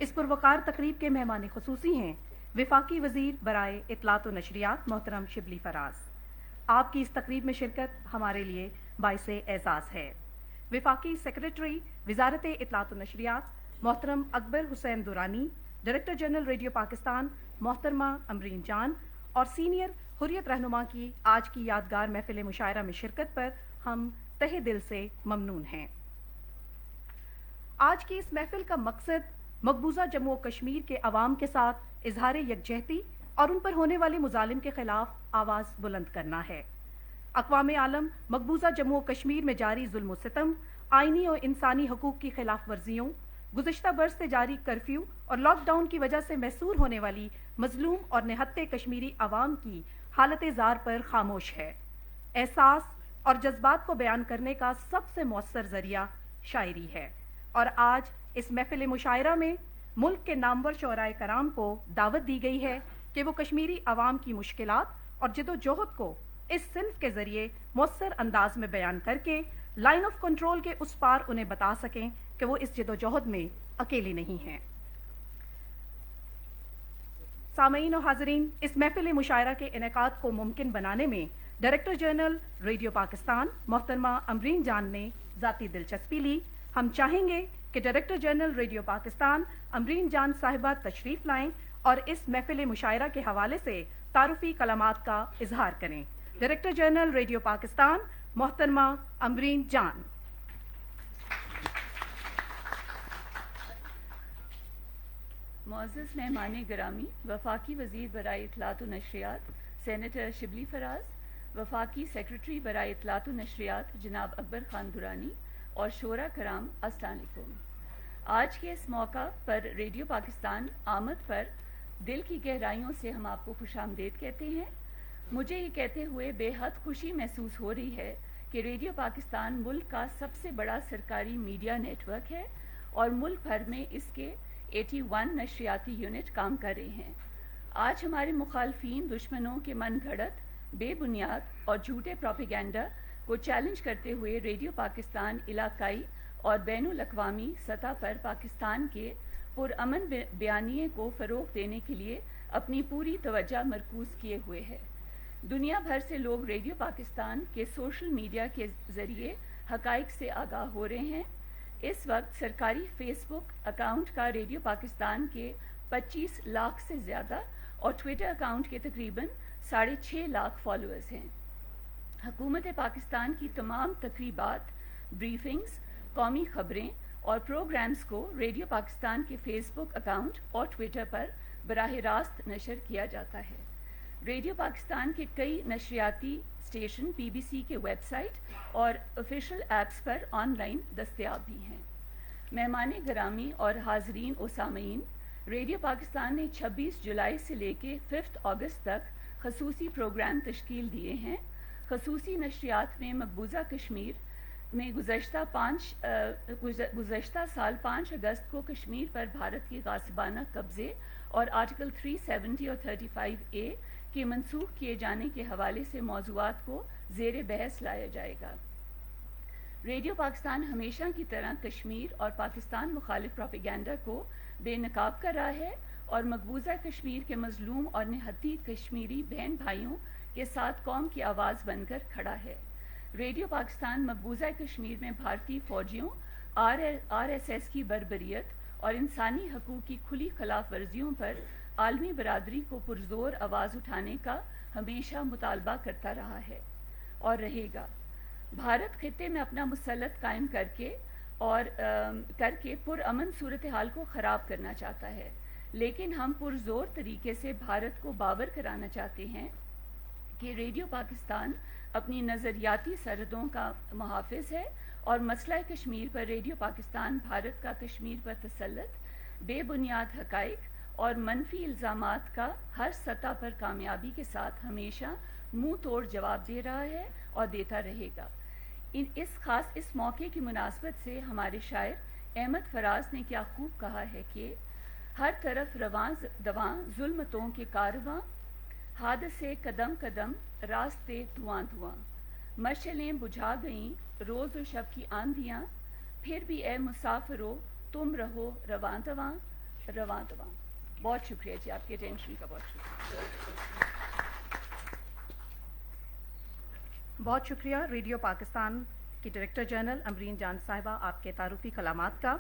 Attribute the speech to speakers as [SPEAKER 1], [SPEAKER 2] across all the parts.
[SPEAKER 1] इस पुरवकार तकरीब के मेहमान खुसूसी हैं वफाकी वज़ीर बराए इत्तलात व नशरियात मोहतरम शिबली फराज। आपकी इस तकरीब में शिरकत हमारे लिए बाइसे एजाज़ है। वफाकी सेक्रेटरी वजारत इत्तलात व नशरियात मोहतरम Akbar Hussain Durrani, director general radio Pakistan मोहतरमा अमरीन जान और सीनियर हुर्रियत रहनुमा की आज की यादगार महफिल मुशायरा में शिरकत पर हम तहे दिल से ममनून हैं। आज की इस महफिल का मकसद मकबूजा जम्मू और कश्मीर के अवाम के साथ इजहार यकजहती और उन पर होने वाले मुजालिम के खिलाफ आवाज़ बुलंद करना है। अक़वाम आलम मकबूजा जम्मू और कश्मीर में जारी जुल्म सितम, आइनी और इंसानी हकूक़ की खिलाफ वर्जियों, गुज़िश्ता बरस से जारी कर्फ्यू और लॉकडाउन की वजह से महसूर होने वाली मजलूम और निहत्ते कश्मीरी अवाम की हालत ज़ार पर खामोश है। एहसास और जज्बात को बयान करने का सबसे मौसर ज़रिया शायरी है और आज इस महफिल मुशायरा में मुल्क के नामवर शोराए कराम को दावत दी गई है कि वो कश्मीरी अवाम की मुश्किलात और जदोजहद को इस सिन्फ के ज़रिए मौसर अंदाज में बयान करके लाइन ऑफ कंट्रोल के उस पार उन्हें बता सकें कि वो इस जदोजहद में अकेले नहीं हैं। सामईन और हाज़रीन, इस महफिल मुशायरा के इनेकाद को मुमकिन बनाने में डायरेक्टर जनरल रेडियो पाकिस्तान मोहतरमा अमरीन जान ने ज़ाती दिलचस्पी ली। हम चाहेंगे कि director general radio Pakistan Amreen जान साहिबा तशरीफ़ लाएं और इस महफिल मुशायरा के हवाले से तारुफ़ी कलामात का इजहार करें। डायरेक्टर जनरल रेडियो पाकिस्तान मोहतरमा अमरीन जान।
[SPEAKER 2] मुअज़्ज़ज़ मेहमान गिरामी, वफाकी वज़ीर बराए इत्तलात व नशरियात सेनेटर शिबली फराज, वफाकी सेक्रेटरी बराए इत्तलात व नशरियात जनाब अकबर खान दुरानी और शोरा कराम, अस्सलाम वालेकुम। आज के इस मौका पर रेडियो पाकिस्तान आमद पर दिल की गहराइयों से हम आपको खुशामदीद कहते हैं। मुझे ये कहते हुए बेहद खुशी महसूस हो रही है कि रेडियो पाकिस्तान मुल्क का सबसे बड़ा सरकारी मीडिया नेटवर्क है और मुल्क भर में इसके 81 नशरियाती यूनिट काम कर रहे हैं। आज हमारे मुखालफीन दुश्मनों के मन घड़त, बेबुनियाद और झूठे प्रोपेगेंडा को चैलेंज करते हुए रेडियो पाकिस्तान इलाकाई और बैनुल अक़वामी सतह पर पाकिस्तान के पुरअमन बयानिए को फ़रोग़ देने के लिए अपनी पूरी तवज्जो मरकूज़ किए हुए है। दुनिया भर से लोग रेडियो पाकिस्तान के सोशल मीडिया के ज़रिए हक़ाइक़ से आगाह हो रहे हैं। इस वक्त सरकारी फेसबुक अकाउंट का रेडियो पाकिस्तान के 25 लाख से ज़्यादा और ट्विटर अकाउंट के तकरीबन 6.5 लाख फॉलोअर्स हैं। हुकूमत पाकिस्तान की तमाम तकरीबात, ब्रीफिंग्स, कौमी ख़बरें और प्रोग्राम्स को रेडियो पाकिस्तान के फेसबुक अकाउंट और ट्विटर पर बराह रास्त नशर किया जाता है। रेडियो पाकिस्तान के कई नशरियाती स्टेशन BBC के वेबसाइट और ऑफिशियल ऐप्स पर ऑनलाइन दस्तयाब भी हैं। मेहमान गिरामी और हाज़रीन व सामईन, रेडियो पाकिस्तान ने 26 जुलाई से लेकर 5 अगस्त तक खसूसी प्रोग्राम तश्कील दिए हैं। खसूसी नशरियात में मकबूजा कश्मीर में गुज़श्ता साल 5 अगस्त को कश्मीर पर भारत के गासिबाना कब्ज़े और आर्टिकल 370 और 35A के मनसूख किए जाने के हवाले से मौज़ूआत को ज़ेर बहस लाया जाएगा। रेडियो पाकिस्तान हमेशा की तरह कश्मीर और पाकिस्तान मुखालिफ प्रोपेगेंडा को बेनकाब कर रहा है और मकबूजा कश्मीर के मजलूम और निहत्ती कश्मीरी बहन भाइयों के साथ कौम की आवाज़ बनकर खड़ा है। रेडियो पाकिस्तान मकबूजा कश्मीर में भारतीय फ़ौजियों, RSS की बर्बरियत और इंसानी हकूक़ की खुली खिलाफ वर्जियों पर आलमी बरादरी को पुरज़ोर आवाज़ उठाने का हमेशा मुतालबा करता रहा है और रहेगा। भारत खित्ते में अपना मुसल्लत कायम करके पुरअमन सूरत हाल को ख़राब करना चाहता है, लेकिन हम पुरज़ोर तरीके से भारत को बावर कराना चाहते हैं कि रेडियो पाकिस्तान अपनी नज़रियाती सरहदों का मुहाफ़िज़ है और मसला कश्मीर पर रेडियो पाकिस्तान भारत का कश्मीर पर तसल्लुत, बेबुनियाद हक़ाइक़ और मनफी इल्ज़ामात का हर सतह पर कामयाबी के साथ हमेशा मुंह तोड़ जवाब दे रहा है और देता रहेगा। इस मौके की मुनासबत से हमारे शायर अहमद फराज ने क्या खूब कहा है कि हर तरफ रवां दवां जुल्मतों के कारवां, हादसे कदम कदम रास्ते धुआं धुआं, मशलें बुझा गईं रोज़ व शब की आंधियाँ, फिर भी ए मुसाफिरो तुम रहो रवां दवां, رواں دواں. بہت شکریہ جی، آپ کی اٹینشن کا بہت شکریہ.
[SPEAKER 1] بہت شکریہ ریڈیو پاکستان کی ڈائریکٹر جنرل امرین جان صاحبہ آپ کے تعارفی کلامات کا.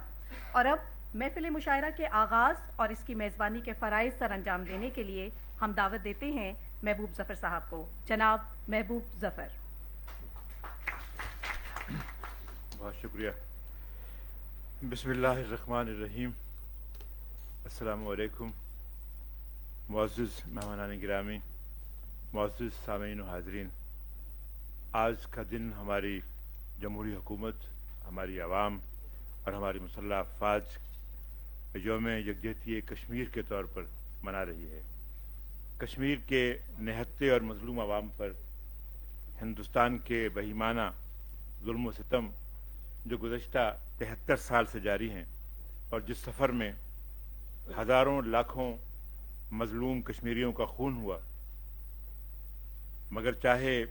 [SPEAKER 1] اور اب محفل مشاعرہ کے آغاز اور اس کی میزبانی کے فرائض سر انجام دینے کے لیے ہم دعوت دیتے ہیں محبوب ظفر صاحب کو. جناب محبوب ظفر.
[SPEAKER 3] بہت شکریہ. بسم اللہ الرحمن الرحیم. السلام علیکم. معزز مہمانان گرامی، معزز سامعین و حاضرین، آج کا دن ہماری جمہوری حکومت، ہماری عوام اور ہماری مسلح افواج یوم یکجہتی کشمیر کے طور پر منا رہی ہے. کشمیر کے نہتے اور مظلوم عوام پر ہندوستان کے بہیمانہ ظلم و ستم جو گزشتہ 73 سال سے جاری ہیں، اور جس سفر میں ہزاروں لاکھوں مظلوم کشمیریوں کا خون ہوا، مگر چاہے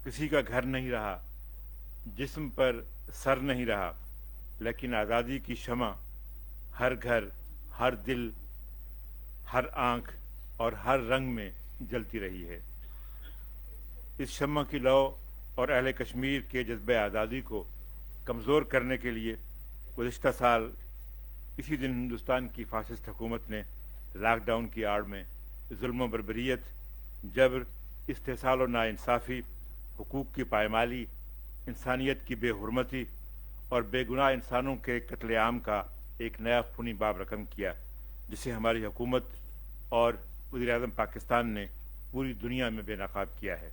[SPEAKER 3] کسی کا گھر نہیں رہا، جسم پر سر نہیں رہا، لیکن آزادی کی شمع ہر گھر، ہر دل، ہر آنکھ اور ہر رنگ میں جلتی رہی ہے. اس شمع کی لو اور اہل کشمیر کے جذبہ آزادی کو کمزور کرنے کے لیے گزشتہ سال اسی دن ہندوستان کی فاشسٹ حکومت نے لاک ڈاؤن کی آڑ میں ظلم و بربریت، جبر، استحصال و ناانصافی، حقوق کی پائمالی، انسانیت کی بے حرمتی اور بے گناہ انسانوں کے قتل عام کا ایک نیا خونی باب رقم کیا، جسے ہماری حکومت اور وزیر اعظم پاکستان نے پوری دنیا میں بے نقاب کیا ہے.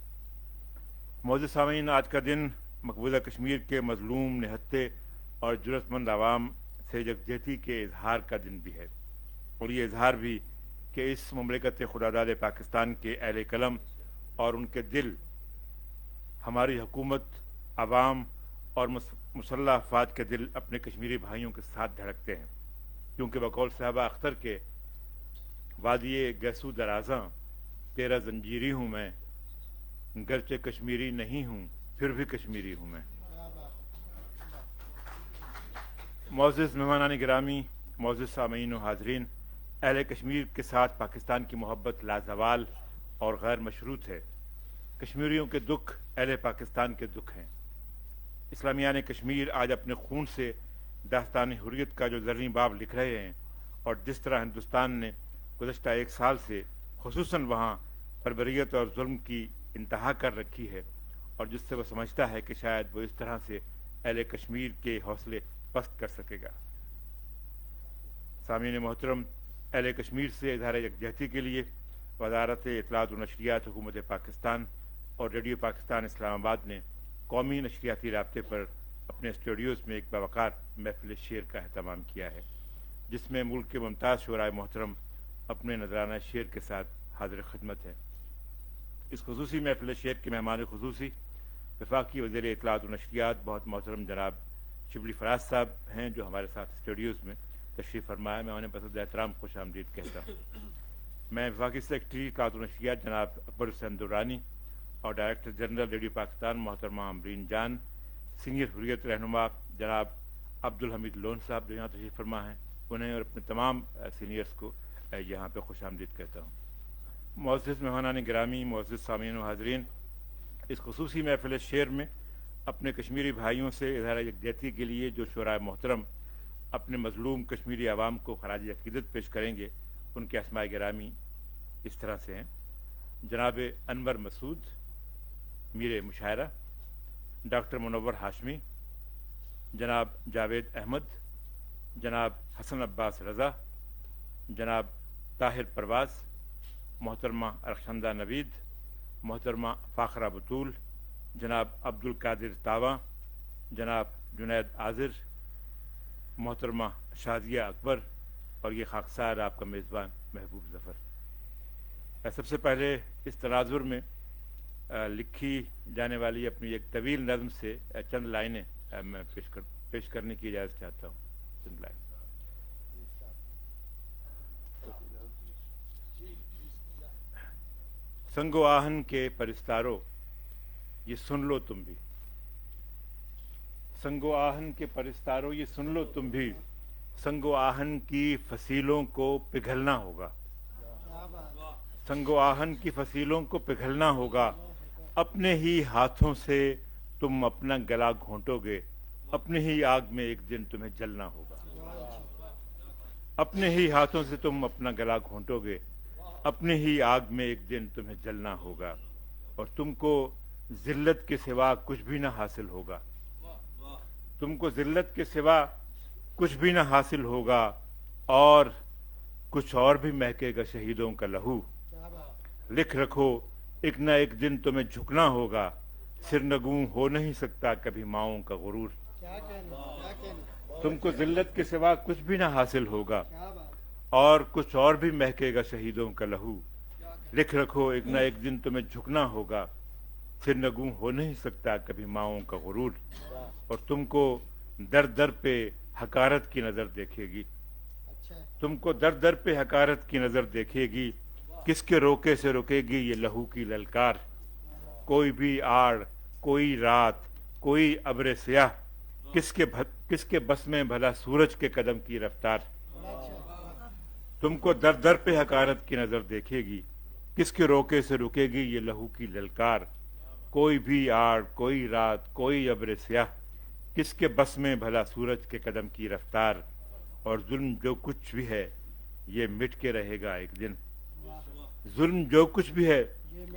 [SPEAKER 3] معزز سامعین، آج کا دن مقبوضہ کشمیر کے مظلوم، نہتے اور جرأت مند عوام سے یکجہتی کے اظہار کا دن بھی ہے، اور یہ اظہار بھی کہ اس مملکت خداداد پاکستان کے اہل قلم اور ان کے دل ہماری حکومت، عوام اور مسلح افواج کے دل اپنے کشمیری بھائیوں کے ساتھ دھڑکتے ہیں، کیونکہ بقول صحابہ اختر کے وادی گیسو درازاں تیرا زنجیری ہوں میں، گرچہ کشمیری نہیں ہوں پھر بھی کشمیری ہوں میں. معزز مہمانان گرامی، معزز سامعین و حاضرین، اہل کشمیر کے ساتھ پاکستان کی محبت لازوال اور غیر مشروط ہے. کشمیریوں کے دکھ اہل پاکستان کے دکھ ہیں. اسلامیان کشمیر آج اپنے خون سے داستان حریت کا جو زرعی باب لکھ رہے ہیں، اور جس طرح ہندوستان نے گزشتہ 1 سال سے خصوصاً وہاں بربریت اور ظلم کی انتہا کر رکھی ہے، اور جس سے وہ سمجھتا ہے کہ شاید وہ اس طرح سے اہل کشمیر کے حوصلے پست کر سکے گا. سامعین محترم، اہل کشمیر سے اظہار یکجہتی کے لیے وزارت اطلاعات و نشریات حکومت پاکستان اور ریڈیو پاکستان اسلام آباد نے قومی نشریاتی رابطے پر اپنے اسٹوڈیوز میں ایک باوقار محفل شعر کا اہتمام کیا ہے، جس میں ملک کے ممتاز شعراء محترم اپنے نذرانہ شعر کے ساتھ حاضر خدمت ہے. اس خصوصی محفل شعر کے مہمان خصوصی وفاقی وزیر اطلاعات و نشریات بہت محترم جناب شبلی فراز صاحب ہیں، جو ہمارے ساتھ اسٹوڈیوز میں تشریف فرمایا. میں انہیں بصد احترام خوش آمدید کہتا ہوں. میں وفاقی سیکرٹری اطلاعات و نشریات جناب اکبر حسین درانی اور ڈائریکٹر جنرل ریڈیو پاکستان محترمہ امرین جان، سینئر حریت رہنما جناب عبدالحمید لون صاحب جو یہاں تشریف فرما ہیں، انہیں اور اپنے تمام سینئرز کو یہاں پہ خوش آمدید کہتا ہوں. معزز مہمانان گرامی، معزز سامعین و حاضرین، اس خصوصی محفل شعر میں اپنے کشمیری بھائیوں سے اظہار یکجہتی کے لیے جو شعراء محترم اپنے مظلوم کشمیری عوام کو خراج عقیدت پیش کریں گے، ان کے اسماء گرامی اس طرح سے ہیں: جناب انور مسعود میر مشاعرہ، ڈاکٹر منور ہاشمی، جناب جاوید احمد، جناب حسن عباس رضا، جناب طاہر پرواز، محترمہ رخشندہ نوید، محترمہ فاخرہ بطول، جناب عبد القادر تاواں، جناب جنید عاذر، محترمہ شازیہ اکبر، اور یہ خاکسار آپ کا میزبان محبوب ظفر. سب سے پہلے اس تناظر میں لکھی جانے والی اپنی ایک طویل نظم سے چند لائنیں میں پیش کرنے کی اجازت چاہتا ہوں. چند لائن. سنگ و آہن کے پرستارو یہ سن لو تم بھی، سنگ و آہن کے پرستارو یہ سن لو تم بھی، संगो आहन की फसीलों को पिघलना होगा, संगो आहन की फसीलों को पिघलना होगा। अपने ही हाथों से तुम अपना गला घोंटोगे, अपने ही आग में एक दिन तुम्हें जलना होगा। अपने ही हाथों से तुम अपना गला घोंटोगे, अपने ही आग में एक दिन तुम्हें जलना होगा, और तुमको जिल्लत के सिवा कुछ भी ना हासिल होगा, तुमको जिल्लत के सिवा कुछ भी ना हासिल होगा, और कुछ और भी महकेगा शहीदों का लहू। लिख रखो एक ना एक दिन तुम्हें झुकना होगा, सिरनगू हो नहीं सकता कभी माओं का गुरूर। तुमको जिल्लत के सिवा कुछ भी ना हासिल होगा, और कुछ और भी महकेगा शहीदों का लहू। लिख रखो एक ना एक दिन तुम्हें झुकना होगा, सिरनगू हो नहीं सकता कभी माओं का गुरूर। और तुमको दर दर पे हकारत की नजर देखेगी, तुमको दर दर पे हकारत की नजर देखेगी। किसके रोके से रुकेगी ये लहू की ललकार। कोई भी आड़, कोई रात, कोई अब्र स्याह, किसके बस में भला सूरज के कदम की रफ्तार। तुमको दर दर पे हकारत की नजर देखेगी, किसके रोके से रुकेगी ये लहू की ललकार। कोई भी आड़, कोई रात, कोई अब्र स्याह, किसके बस में भला सूरज के कदम की रफ्तार। और जुल्म जो कुछ भी है ये मिट के रहेगा एक दिन, जुल्म जो कुछ भी है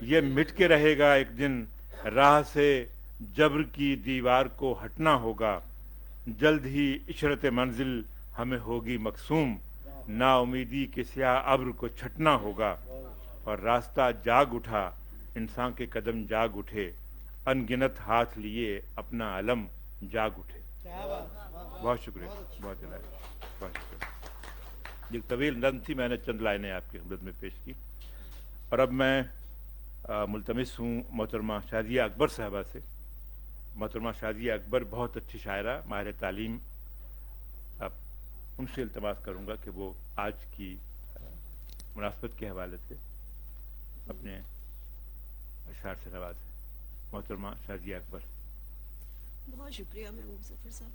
[SPEAKER 3] ये मिट के रहेगा एक दिन। राह से जबर की दीवार को हटना होगा, जल्द ही इशरत मंजिल हमें होगी मकसूम। नाउमीदी के स्याह अब्र को छटना होगा, और रास्ता जाग उठा, इंसान के कदम जाग उठे, अनगिनत हाथ लिए अपना अलम जाग उठे। बहुत शुक्रिया, बहुत शुक्रिया। ये तवील नज़्म थी, मैंने चंद लाइनें आपकी खिदमत में पेश की। और अब मैं मुल्तमिस हूँ मोहतरमा शाजिया अकबर साहबा से। मोहतरमा शाजिया अकबर बहुत अच्छी शायरा, माहिर तालीम। अब उनसे इल्तमास करूँगा कि वो आज की मुनासबत के हवाले से अपने अशार से नवाज़ें। मोहतरमा शाजिया अकबर।
[SPEAKER 4] बहुत शुक्रिया महबूब ज़फ़र साहब।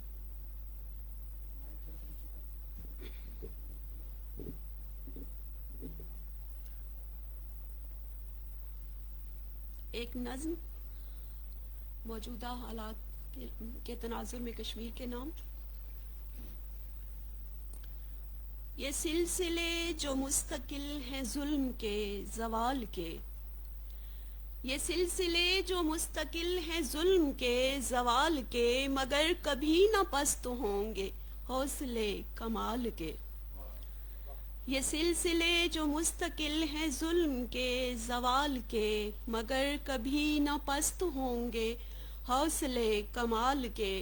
[SPEAKER 4] एक नज़्म मौजूदा हालात के तनाजुर में कश्मीर के नाम। ये सिलसिले जो मुस्तकिल हैं जुल्म के ज़वाल के, ये सिलसिले जो मुस्तकिल हैं जुल्म के ज़वाल के, मगर कभी न पस्त होंगे हौसले कमाल के। ये सिलसिले जो मुस्तकिल हैं जुल्म के ज़वाल के, मगर कभी न पस्त होंगे हौसले कमाल के।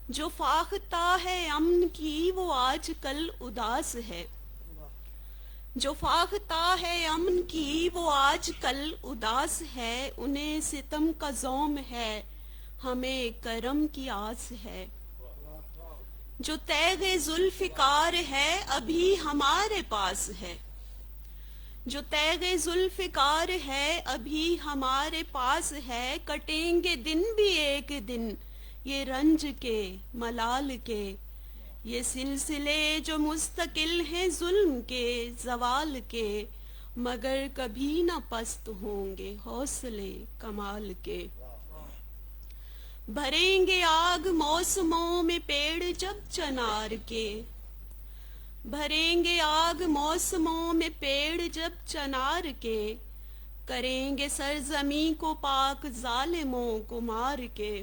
[SPEAKER 4] जो फाख्ता है अमन की वो आजकल उदास है, जो फाख्ता है अमन की वो आजकल उदास है। उन्हें सितम का ज़ौम है, हमें करम की आस है। जो तैगे जुल्फ़िकार है अभी हमारे पास है, जो तैगे जुल्फ़िकार है अभी हमारे पास है। कटेंगे दिन भी एक दिन ये रंज के मलाल के। ये सिलसिले जो मुस्तकिल हैं जुल्म के ज़वाल के, मगर कभी न पस्त होंगे हौसले कमाल के। भरेंगे आग मौसमों में पेड़ जब चनार के, भरेंगे आग मौसमों में पेड़ जब चनार के। करेंगे सरजमी को पाक जालिमों को मार के।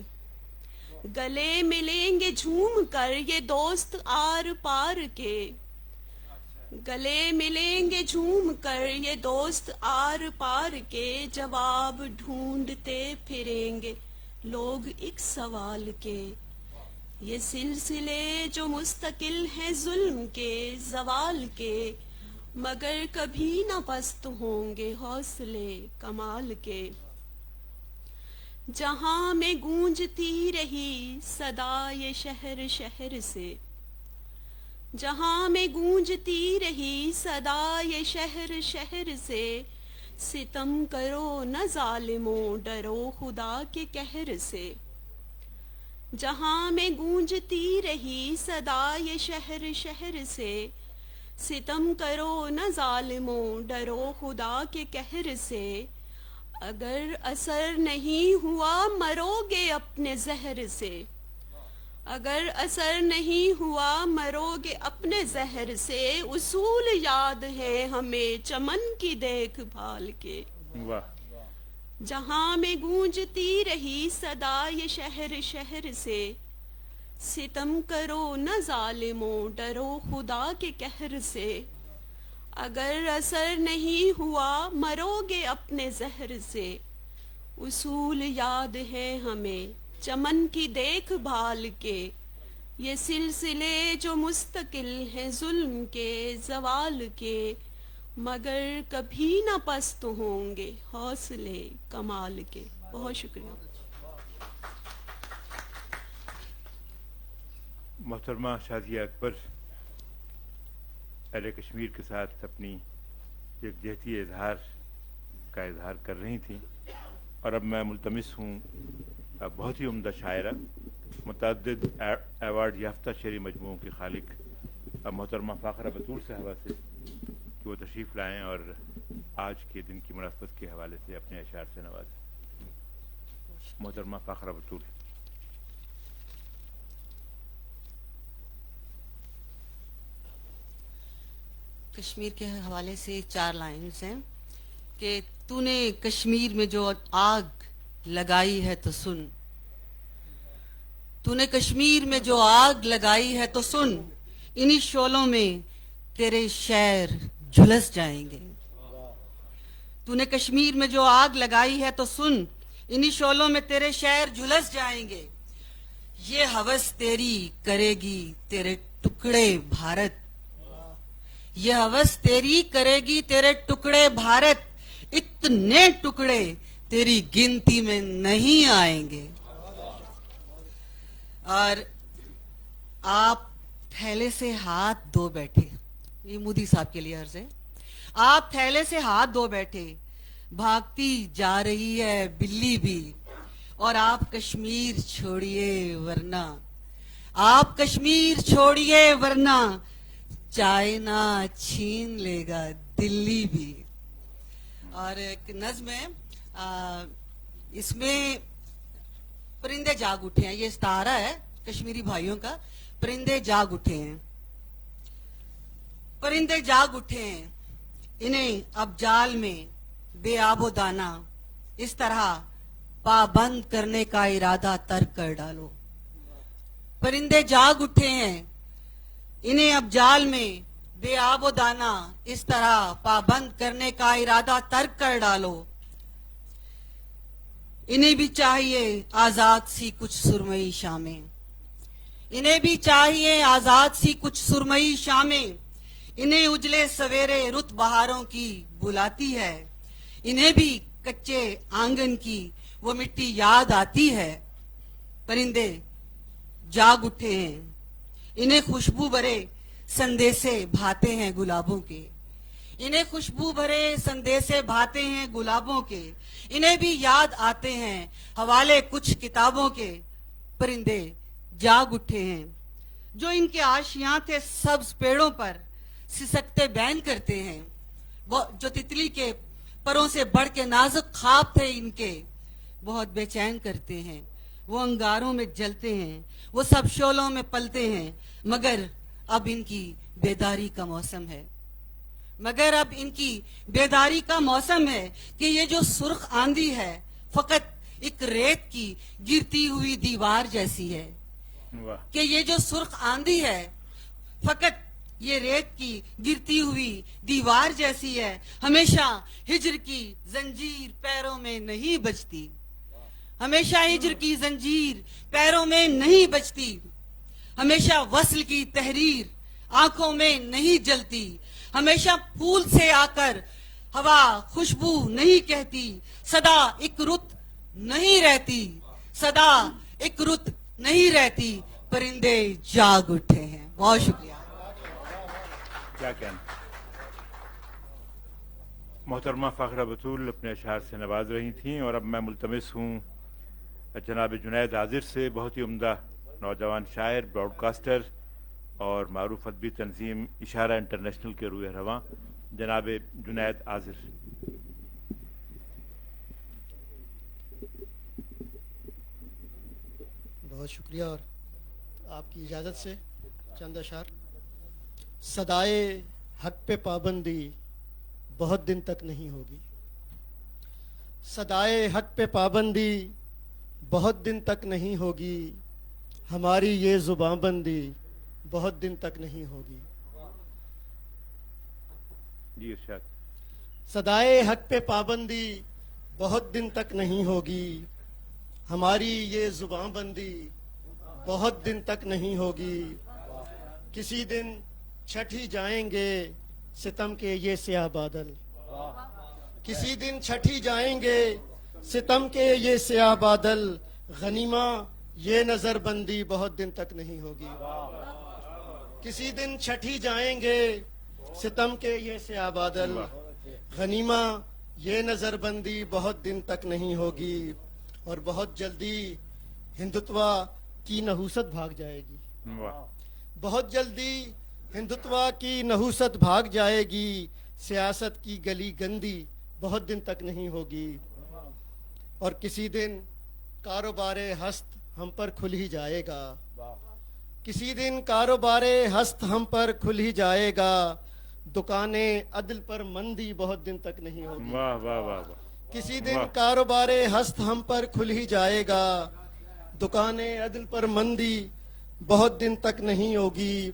[SPEAKER 4] गले मिलेंगे झूम कर ये दोस्त आर पार के, गले मिलेंगे झूम कर ये दोस्त आर पार के। जवाब ढूंढते फिरेंगे लोग एक सवाल के। ये सिलसिले जो मुस्तकिल हैं जुल्म के ज़वाल के, मगर कभी न पस्त होंगे हौसले कमाल के। जहां में गूंजती रही सदा ये शहर शहर से, जहां में गूंजती रही सदा ये शहर शहर से। सितम करो न जालिमों डरो खुदा के कहर से। जहां में गूंजती रही सदा ये शहर शहर से, सितम करो न जालिमों डरो खुदा के कहर से, अगर असर नहीं हुआ मरोगे अपने जहर से, अगर असर नहीं हुआ मरोगे अपने जहर से, उसूल याद है हमें चमन की देखभाल के।
[SPEAKER 3] वाह,
[SPEAKER 4] जहां में गूंजती रही सदा ये शहर शहर से, सितम करो न जालिमों डरो खुदा के कहर से, अगर असर नहीं हुआ मरोगे अपने जहर से, उसूल याद है हमें चमन की देखभाल के, ये सिलसिले जो मुस्तकिल हैं जुल्म के ज़वाल के, मगर कभी न पस्त होंगे हौसले कमाल के। बहुत शुक्रिया।
[SPEAKER 3] मोहतरमा शाजिया अकबर अहले कश्मीर के साथ अपनी यकजहती का इजहार कर रही थी, और अब मैं मुल्तमिस हूँ बहुत ही उम्दा शायरा, मुतअद्दिद अवार्ड याफ्ता शेरी मजमूओं की खालिक मोहतरमा फ़ाखरा बतूल साहबा से कि वो तशरीफ़ लाएँ और आज के दिन की मुनासबत के हवाले से अपने अशार से नवाजें। मोहतरमा फ़ाखरा बतूल।
[SPEAKER 5] कश्मीर के हवाले से 4 लाइन्स हैं कि तूने कश्मीर में जो आग लगाई है तो सुन, तूने कश्मीर में जो आग लगाई है तो सुन, इन्हीं शोलों में तेरे शहर झुलस जाएंगे। तूने कश्मीर में जो आग लगाई है तो सुन, इन्हीं शोलों में तेरे शहर झुलस जाएंगे। ये हवस तेरी करेगी तेरे टुकड़े भारत, ये हवस तेरी करेगी तेरे टुकड़े भारत, इतने टुकड़े तेरी गिनती में नहीं आएंगे। और आप थैले से हाथ धो बैठे, ये मोदी साहब के लिए अर्ज है, आप थैले से हाथ धो बैठे, भागती जा रही है बिल्ली भी, और आप कश्मीर छोड़िए वरना, आप कश्मीर छोड़िए वरना चाइना छीन लेगा दिल्ली भी। और एक नज्म है, इसमें परिंदे जाग उठे हैं, ये सितारा है कश्मीरी भाइयों का। परिंदे जाग उठे हैं, परिंदे जाग उठे हैं, इन्हें अब जाल में बेआबो दाना इस तरह पाबंद करने का इरादा तर्क कर डालो। परिंदे जाग उठे हैं, इन्हें अब जाल में बेआबो दाना इस तरह पाबंद करने का इरादा तर्क कर डालो। इन्हें भी चाहिए आजाद सी कुछ सुरमई शामें, इन्हें भी चाहिए आजाद सी कुछ सुरमई शामें, इन्हें उजले सवेरे रुत बहारों की बुलाती है, इन्हें भी कच्चे आंगन की वो मिट्टी याद आती है। परिंदे जाग उठे हैं, इन्हें खुशबू भरे संदेशे भाते हैं गुलाबों के, इन्हें खुशबू भरे संदेशे भाते हैं गुलाबों के, इन्हें भी याद आते हैं हवाले कुछ किताबों के। परिंदे जाग उठे हैं, जो इनके आशियां थे सब्ज पेड़ों पर सिसकते बैन करते हैं, वो जो तितली के परों से बढ़ के नाजुक ख्वाब थे इनके, बहुत बेचैन करते हैं। वो अंगारों में जलते हैं, वो सब शोलों में पलते हैं, मगर अब इनकी बेदारी का मौसम है, मगर अब इनकी बेदारी का मौसम है कि ये जो सुर्ख आंधी है फकत एक रेत की गिरती हुई दीवार जैसी है, कि ये जो सुर्ख आंधी है फकत ये रेत की गिरती हुई दीवार जैसी है। हमेशा हिज्र की जंजीर पैरों में नहीं बजती, हमेशा हिज्र की जंजीर पैरों में नहीं बजती, हमेशा वस्ल की तहरीर आंखों में नहीं जलती, हमेशा फूल से आकर हवा खुशबू नहीं कहती, सदा एक रुत नहीं रहती, सदा एक रुत नहीं रहती। परिंदे जाग उठे हैं। बहुत शुक्रिया।
[SPEAKER 3] क्या कहना। मोहतरमा फ़ाखरा बतूल अपने अशार से नवाज रही थीं, और अब मैं मुल्तमिस हूँ जनाब जुनैद आज़िर से बहुत ही उम्दा नौजवान शायर, ब्रॉडकास्टर और मारूफ अदबी तंजीम इशारा इंटरनेशनल के रूह रवां जनाब जुनैद आज़िर।
[SPEAKER 6] बहुत शुक्रिया और आपकी इजाज़त से चंद अशार। सदाए हक पे पाबंदी बहुत दिन तक नहीं होगी। सदाए हक पे पाबंदी बहुत दिन तक नहीं होगी। हमारी ये ज़ुबान बंदी बहुत दिन तक नहीं होगी।
[SPEAKER 3] जी इरशाद।
[SPEAKER 6] सदाए हक पे पाबंदी बहुत दिन तक नहीं होगी। हमारी ये ज़ुबान बंदी बहुत दिन तक नहीं होगी। किसी दिन छट ही जाएंगे सितम के ये स्याह बादल। किसी दिन छट ही जाएंगे सितम के ये स्याह बादल। गनीमा ये नजर बंदी बहुत दिन तक नहीं होगी। किसी दिन छट ही जाएंगे सितम के ये स्याह बादल। गनीमा ये नजर बंदी बहुत दिन तक नहीं होगी। और बहुत जल्दी हिंदुत्वा की नहूसत भाग जाएगी। बहुत जल्दी हिंदुत्वा की नहूसत भाग जाएगी। सियासत की गली गंदी बहुत दिन तक नहीं होगी। और किसी दिन कारोबारे हस्त हम पर खुल ही जाएगा। किसी दिन कारोबारे हस्त हम पर खुल ही जाएगा। दुकानें अदल पर मंदी बहुत दिन तक नहीं होगी।
[SPEAKER 3] वाह वाह वाह वाह।
[SPEAKER 6] किसी दिन कारोबारे हस्त हम पर खुल ही जाएगा। दुकानें अदल पर मंदी बहुत दिन तक नहीं होगी।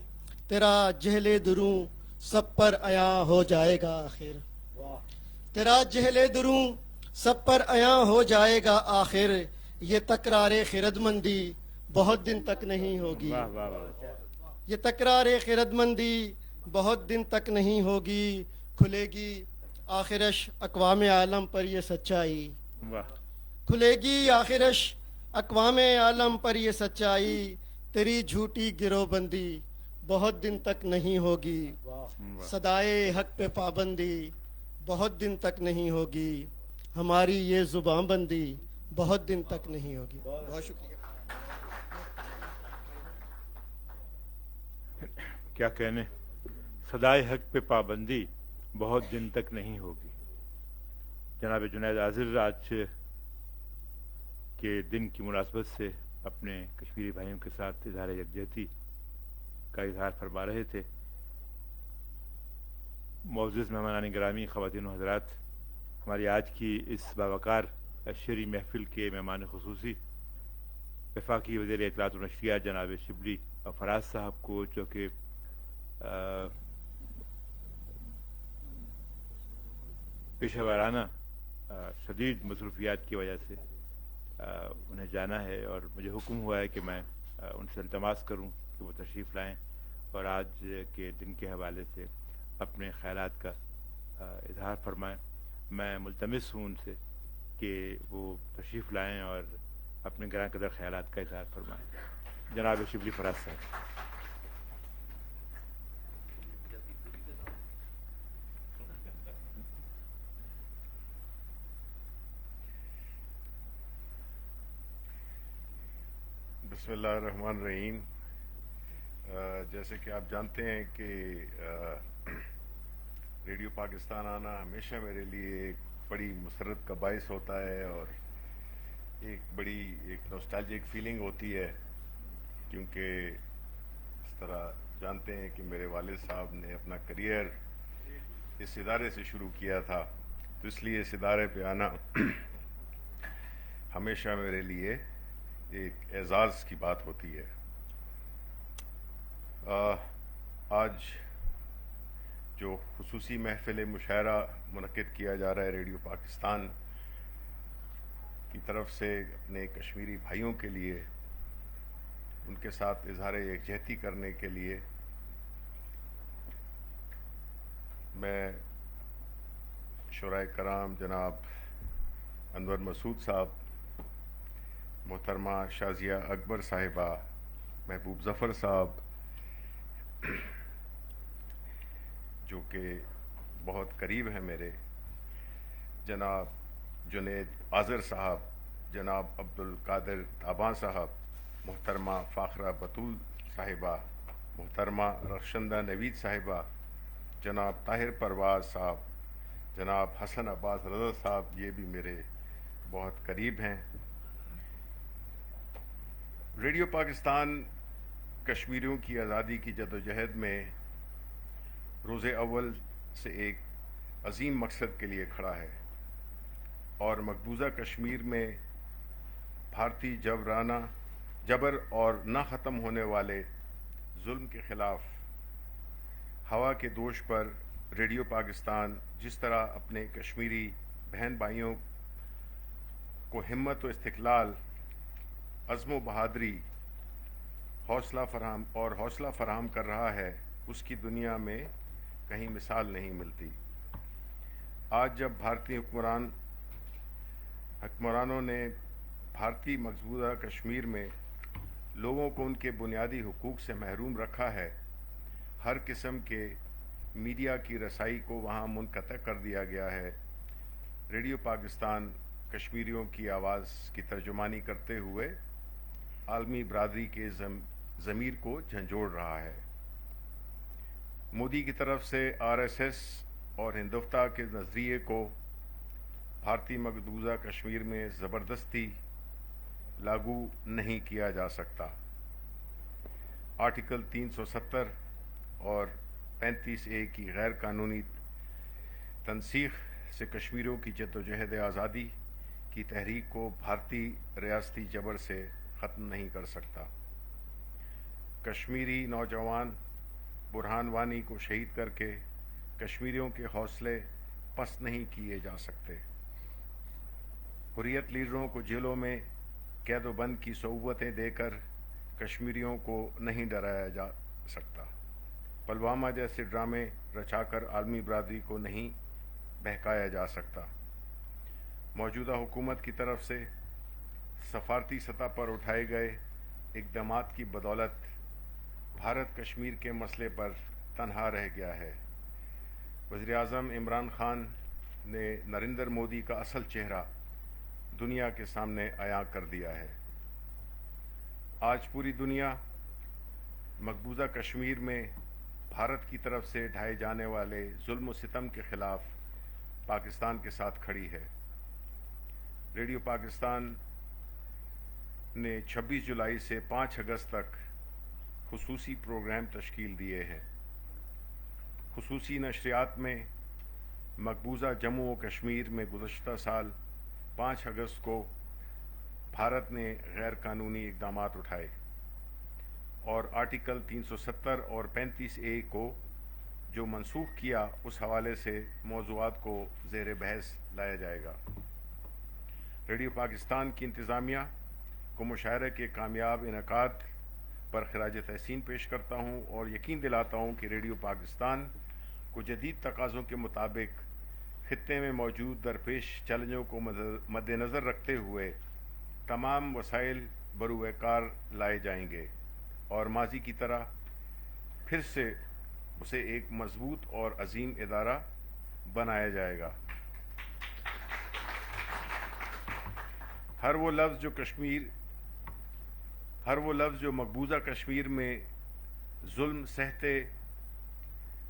[SPEAKER 6] तेरा जहले दुरूं सब पर आया हो जाएगा आखिर। तेरा जहले दुरूं सब पर आया हो जाएगा आखिर। ये तकरारे खिरदमंदी बहुत दिन तक नहीं होगी।
[SPEAKER 3] वाह वाह वाह।
[SPEAKER 6] ये तकरारे खिरदमंदी बहुत दिन तक नहीं होगी। खुलेगी आखिरश अक़वाम आलम पर ये सच्चाई।
[SPEAKER 3] वाह।
[SPEAKER 6] खुलेगी आखिरश अक़वाम आलम पर ये सच्चाई। तेरी झूठी गिरोहबंदी बहुत दिन तक नहीं होगी। सदाए हक पे पाबंदी बहुत दिन तक नहीं होगी। हमारी ये ज़ुबान बंदी बहुत दिन तक नहीं होगी। बहुत शुक्रिया।
[SPEAKER 3] क्या कहने, सदाए हक पे पाबंदी बहुत दिन तक नहीं होगी। जनाब जुनैद आज़िर आज के दिन की मुनासबत से अपने कश्मीरी भाइयों के साथ इज़हार यकजहती का इजहार फरमा रहे थे। मोअज़्ज़िज़ मेहमानान गिरामी, ख़वातीन व हज़रात, हमारी आज की इस बावकार शेरी महफिल के मेहमान ख़ुसूसी वफाकी वज़ीर इत्तलात व नशरियात जनाब शिबली और फराज साहब को, जो कि पेशा वाराना शदीद मसरूफियात की वजह से उन्हें जाना है और मुझे हुक्म हुआ है कि मैं उनसे इल्तमास करूं कि वो तशरीफ़ लाएं और आज के दिन के हवाले से अपने ख़यालात का इजहार फरमाएं। मैं मुल्तमिस हूँ उनसे कि वो तशरीफ़ लाएं और अपने गरां कदर ख़यालात का इजहार फरमाएं। जनाब शिबली फराज साहब।
[SPEAKER 7] बिस्मिल्लाहिर्रहमानिर्रहीम। जैसे कि आप जानते हैं कि रेडियो पाकिस्तान आना हमेशा मेरे लिए एक बड़ी मुसरत का बायस होता है और एक नॉस्टैल्जिक फीलिंग होती है, क्योंकि इस तरह जानते हैं कि मेरे वालिद साहब ने अपना करियर इस इदारे से शुरू किया था, तो इसलिए इस इदारे पे आना हमेशा मेरे लिए एक एजाज़ की बात होती है। आज जो खुसूसी महफिल मुशायरा मुनक़िद किया जा रहा है रेडियो पाकिस्तान की तरफ से अपने कश्मीरी भाइयों के लिए, उनके साथ इजहार यकजहती करने के लिए, मैं शुराए कराम जनाब अनवर मसूद साहब, मोहतरमा शाजिया अकबर साहिबा, महबूब ज़फ़र साहब जो कि बहुत करीब हैं मेरे, जनाब जुनैद आज़िर साहब जनाब अब्दुल कादिर ताबां साहब, मोहतरमा फ़ाखरा बतूल साहिबा, मोहतरमा रखशंदा नवीद साहिबा, जनाब ताहिर परवाज साहब, जनाब हसन अब्बास रज़ा साहब, ये भी मेरे बहुत करीब हैं। रेडियो पाकिस्तान कश्मीरियों की आज़ादी की जदोजहद में रोज़े अव्वल से एक अजीम मकसद के लिए खड़ा है और मकबूजा कश्मीर में भारतीय जबर और ना ख़त्म होने वाले जुल्म के ख़िलाफ़ हवा के दोष पर रेडियो पाकिस्तान जिस तरह अपने कश्मीरी बहन भाइयों को हिम्मत व इस्तिक़लाल, अज़्म व बहादुरी, हौसला फराहम कर रहा है, उसकी दुनिया में कहीं मिसाल नहीं मिलती। आज जब भारतीय हुक्मरानों ने भारतीय मकबूजा कश्मीर में लोगों को उनके बुनियादी हुकूक से महरूम रखा है, हर किस्म के मीडिया की रसाई को वहाँ मुनक़ता कर दिया गया है, रेडियो पाकिस्तान कश्मीरियों की आवाज़ की तर्जुमानी करते हुए आलमी बरादरी के ज़मीर को झंझोड़ रहा है। मोदी की तरफ से RSS और हिंदुत्व के नज़रिए को भारतीय मकबूजा कश्मीर में ज़बरदस्ती लागू नहीं किया जा सकता। आर्टिकल 370 और 35A की गैर कानूनी तनसीख से कश्मीरियों की जद्दोजहद आज़ादी की तहरीक को भारतीय रियासती जबर से ख़त्म नहीं कर सकता। कश्मीरी नौजवान बुरहान वानी को शहीद करके कश्मीरियों के हौसले पस्त नहीं किए जा सकते। हुर्रियत लीडरों को जेलों में कैद व बंद की सोबतें देकर कश्मीरियों को नहीं डराया जा सकता। पुलवामा जैसे ड्रामे रचाकर आलमी बरादरी को नहीं बहकाया जा सकता। मौजूदा हुकूमत की तरफ से सफारती सतह पर उठाए गए इक़दामात की बदौलत भारत कश्मीर के मसले पर तन्हा रह गया है। वज़ीर-ए-आज़म इमरान खान ने नरेंद्र मोदी का असल चेहरा दुनिया के सामने आया कर दिया है। आज पूरी दुनिया मकबूजा कश्मीर में भारत की तरफ से ढाए जाने वाले जुल्म व सितम के ख़िलाफ़ पाकिस्तान के साथ खड़ी है। रेडियो पाकिस्तान ने 26 जुलाई से 5 अगस्त तक खुसूसी प्रोग्राम तश्कील दिए हैं। खुसूसी नशरियात में मकबूजा जम्मू व कश्मीर में गुज़श्ता साल 5 अगस्त को भारत ने गैर कानूनी इक़दामात उठाए और आर्टिकल 370 और 35A को जो मनसूख किया, उस हवाले से मौज़ूआत को ज़ेर बहस लाया जाएगा। रेडियो पाकिस्तान की इंतज़ामिया को मुशायरे के कामयाब इनेकाद पर खिराज तहसीन पेश करता हूँ और यकीन दिलाता हूँ कि रेडियो पाकिस्तान को जदीद तकाज़ों के मुताबिक खित्ते में मौजूद दरपेश चैलेंजों को मद्देनज़र रखते हुए तमाम वसाइल बरूए कार लाए जाएंगे और माजी की तरह फिर से उसे एक मजबूत और अजीम इदारा बनाया जाएगा। हर वो लफ्ज़ जो मकबूजा कश्मीर में जुल्म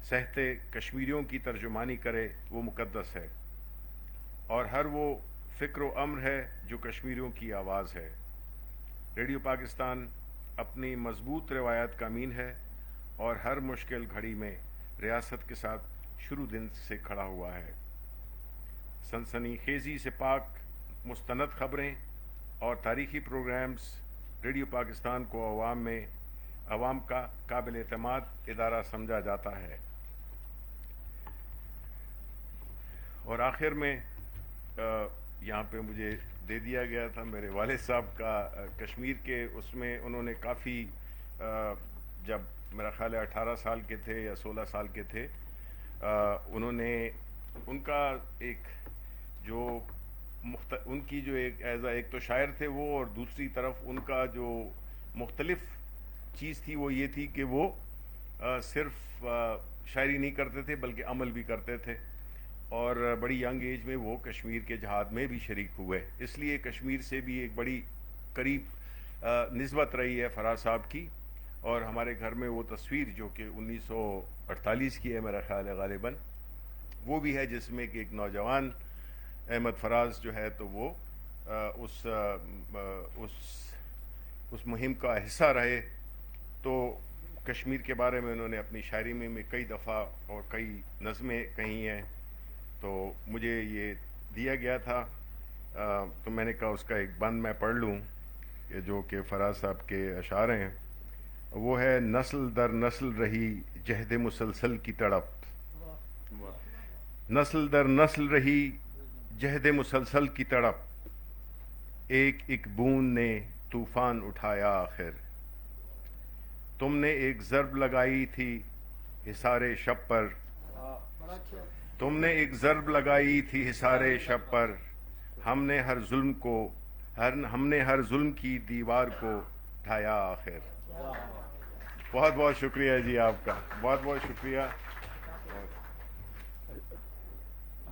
[SPEAKER 7] सहते कश्मीरियों की तर्जुमानी करे, वो मुकद्दस है और हर वो फ़िक्र व अम्र है जो कश्मीरियों की आवाज़ है। रेडियो पाकिस्तान अपनी मजबूत रवायत का अमीन है और हर मुश्किल घड़ी में रियासत के साथ शुरू दिन से खड़ा हुआ है। सनसनीखेज़ी से पाक मुस्तनद ख़बरें और तारीख़ी प्रोग्राम्स रेडियो पाकिस्तान को अवाम का काबिल एतमाद इदारा समझा जाता है। और आखिर में यहाँ पे मुझे दे दिया गया था मेरे वालिद साहब का कश्मीर के, उसमें उन्होंने काफ़ी जब मेरा ख्याल है 18 साल के थे या 16 साल के थे, उन्होंने उनका एक जो उनकी जो एक तो शायर थे वो, और दूसरी तरफ उनका जो मुख्तलिफ चीज़ थी वो ये थी कि वो सिर्फ शायरी नहीं करते थे बल्कि अमल भी करते थे। اور بڑی ینگ ایج میں وہ کشمیر کے جہاد میں بھی شریک ہوئے، اس لیے کشمیر سے بھی ایک بڑی قریب نسبت رہی ہے فراز صاحب کی. اور ہمارے گھر میں وہ تصویر جو کہ 1948 کی ہے میرا خیال ہے غالباً، وہ بھی ہے جس میں کہ ایک نوجوان احمد فراز جو ہے تو وہ اس مہم کا حصہ رہے. تو کشمیر کے بارے میں انہوں نے اپنی شاعری میں کئی دفعہ اور کئی نظمیں کہی ہیں. تو مجھے یہ دیا گیا تھا تو میں نے کہا اس کا ایک بند میں پڑھ لوں کہ جو کہ فراز صاحب کے اشعار ہیں. وہ ہے: نسل در نسل رہی جہد مسلسل کی تڑپ، نسل در نسل رہی جہد مسلسل کی تڑپ، ایک ایک بوند نے طوفان اٹھایا آخر. تم نے ایک ضرب لگائی تھی حصار شب پر، تم نے ایک ضرب لگائی تھی حصار شب پر، ہم نے ہر ظلم کی دیوار کو ڈھایا آخر. بہت بہت شکریہ جی آپ کا، بہت بہت شکریہ.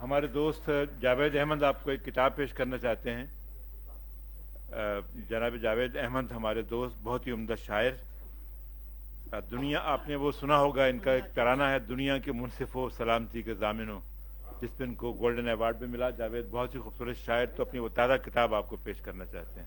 [SPEAKER 3] ہمارے دوست جاوید احمد آپ کو ایک کتاب پیش کرنا چاہتے ہیں. جناب جاوید احمد ہمارے دوست، بہت ہی عمدہ شاعر. دنیا، آپ نے وہ سنا ہوگا، ان کا ایک ترانہ ہے: دنیا کے منصف و سلامتی کے ضامنوں، جس پہ ان کو گولڈن ایوارڈ بھی ملا. جاوید بہت ہی خوبصورت شاعر، تو اپنی وہ تازہ کتاب آپ کو پیش کرنا چاہتے ہیں.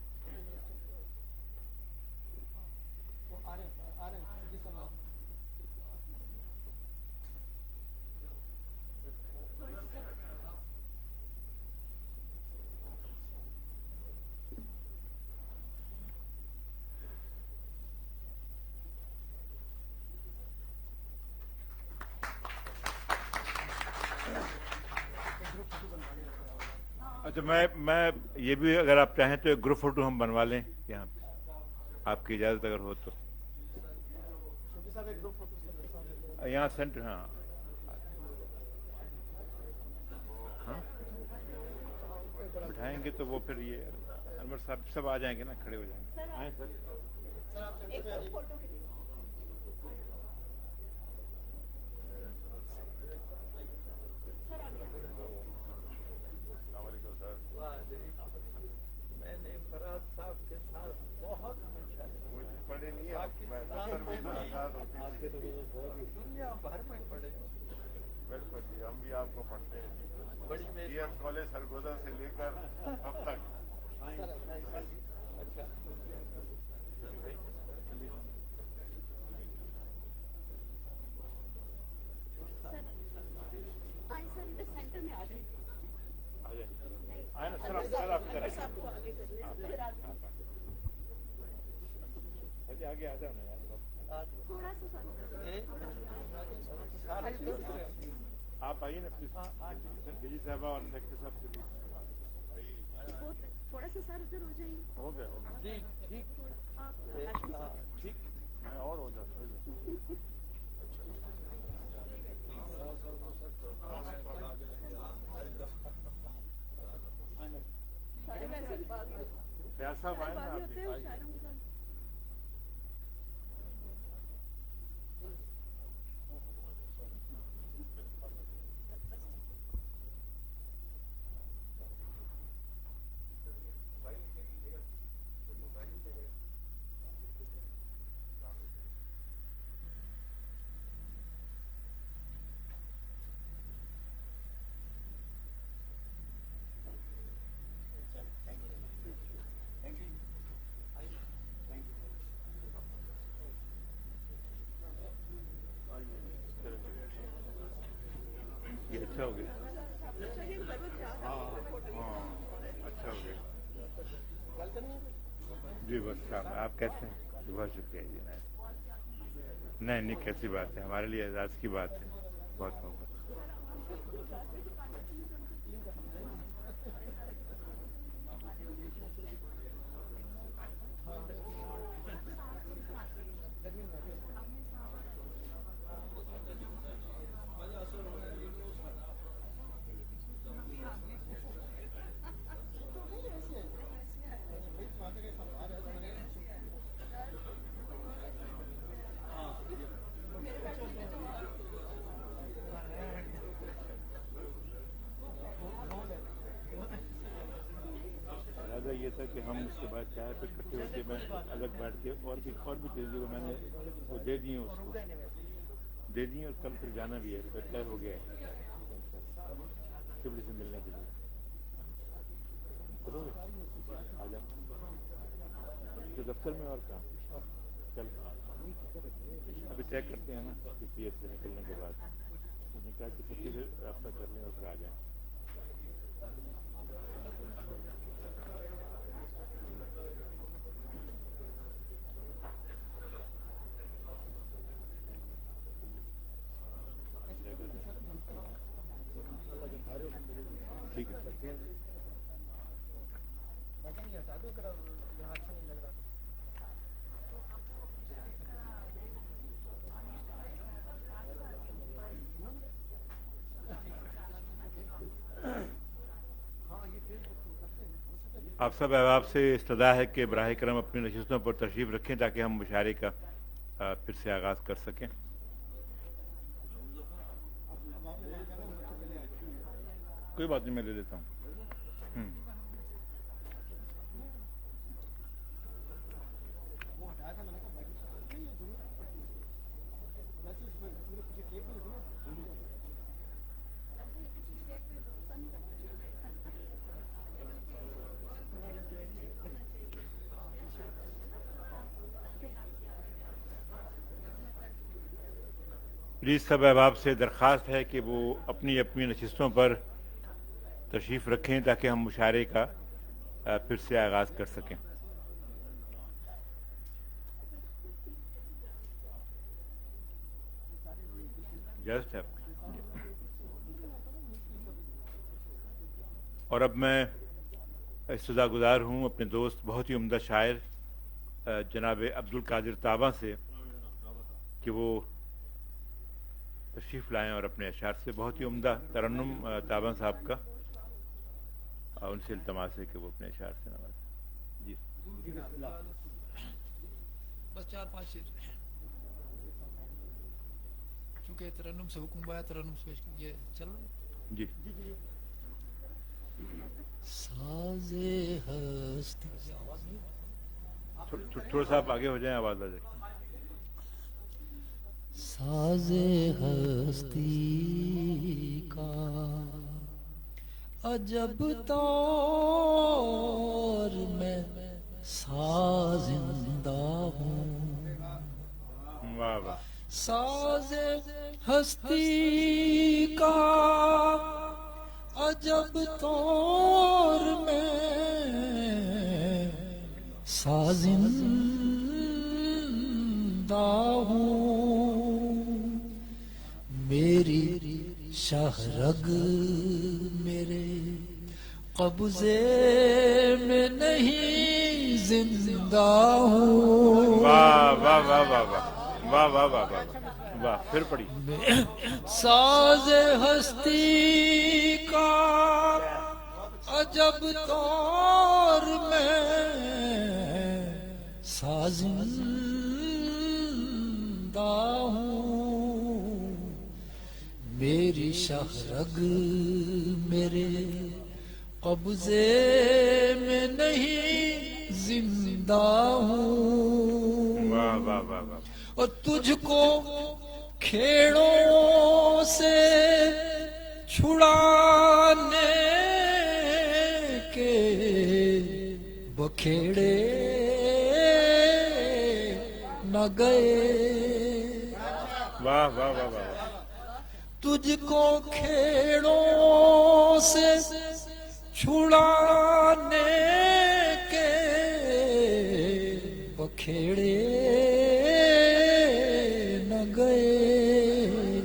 [SPEAKER 3] اچھا، میں یہ بھی، اگر آپ چاہیں تو ایک گروپ فوٹو ہم بنوا لیں یہاں پہ، آپ کی اجازت اگر ہو تو. یہاں سینٹر، ہاں ہاں بٹھائیں گے تو وہ پھر یہ انور صاحب سب آ جائیں گے نا، کھڑے ہو جائیں گے. آئیں سر.
[SPEAKER 8] میں نے فراز صاحب کے ساتھ بہت
[SPEAKER 7] پڑھے نہیں
[SPEAKER 8] دنیا بھر میں پڑھے.
[SPEAKER 7] بالکل جی، ہم بھی آپ کو پڑھتے ہیں
[SPEAKER 8] بڑی
[SPEAKER 7] بی ایم کالج سرگودا سے لے کر اب تک.
[SPEAKER 8] اچھا
[SPEAKER 4] سینٹر میں آ جائیں.
[SPEAKER 3] آئیں نا سر، سر آپ ادھر آگے آ جاؤ نا یار.
[SPEAKER 4] تھوڑا سا
[SPEAKER 8] سارے دوست
[SPEAKER 3] آپ آئیے نا پلیز. ڈی صاحبہ اور سیکٹر صاحب سے بھی
[SPEAKER 4] تھوڑا سا سر ادھر ہو جائیں.
[SPEAKER 3] ہو گیا.
[SPEAKER 8] جی ٹھیک
[SPEAKER 3] ٹھیک، میں اور ہو جاتا ہوں. فیاض صاحب آئے نا آپ بھی. یہ اچھا ہو گیا. ہاں اچھا ہو گیا جی. بس آپ کیسے ہیں؟ بہت شکریہ جی. نہیں نہیں، کیسی بات ہے، ہمارے لیے اعزاز کی بات ہے. بہت محبت. ہے کہ ہم اس کے بعد چائے پہ اکٹھے ہوتے میں الگ بیٹھ کے اور بھی چیزیں میں نے وہ دے دی ہیں اس کو دے دی ہیں اور کل پھر جانا بھی ہے طے ہو گیا ہے شبلی سے ملنے کے لیے کرو گے آ جاؤ دفتر میں اور کام چل ابھی طے کرتے ہیں نا پی ایس سے نکلنے کے بعد کہا کہ چھٹی سے رابطہ کر لیں اور پھر آ جائیں ٹھیک ہے آپ سب احباب سے استدعا ہے کہ براہ کرم اپنی نشستوں پر تشریف رکھیں تاکہ ہم مشاعرے کا پھر سے آغاز کر سکیں کوئی بات نہیں میں لے لیتا ہوں پلیز سب احباب سے درخواست ہے کہ وہ اپنی اپنی نشستوں پر تشریف رکھیں تاکہ ہم مشاعرے کا پھر سے آغاز کر سکیں جسٹ ہے اور اب میں استدعا گزار ہوں اپنے دوست بہت ہی عمدہ شاعر جناب عبدالقادر تابہ سے کہ وہ تشریف لائیں اور اپنے اشعار سے بہت ہی عمدہ ترنم تابہ صاحب کا ان سے التماس ہے کہ وہ اپنے اشعار سے نوازیں جی
[SPEAKER 9] بس 4-5 شعر چونکہ ترنم سے حکم آیا ترنم سے یہ چل رہا ہے
[SPEAKER 3] جی
[SPEAKER 9] ساز ہستی
[SPEAKER 3] تھوڑا سا آپ آگے ہو جائیں آواز آ جائے
[SPEAKER 9] ساز ہستی کا عجب طور میں سازندہ ہوں
[SPEAKER 3] واہ واہ
[SPEAKER 9] ساز ہستی کا عجب طور میں سازندہ ہوں میری شاہ رگ میرے قبضے میں نہیں زندہ ہوں
[SPEAKER 3] واہ واہ واہ واہ واہ واہ واہ واہ واہ واہ پھر پڑھی
[SPEAKER 9] ساز ہستی کا عجب طور میں سازندہ ہوں میری شاہ رگ میرے قبضے میں نہیں زندہ ہوں
[SPEAKER 3] واہ واہ واہ واہ
[SPEAKER 9] اور تجھ کو کھیڑوں سے چھڑانے کے بکھیڑے نہ گئے
[SPEAKER 3] واہ واہ واہ واہ
[SPEAKER 9] تجھ کو کھیڑوں سے چھڑانے کے بکھیڑے نہ گئے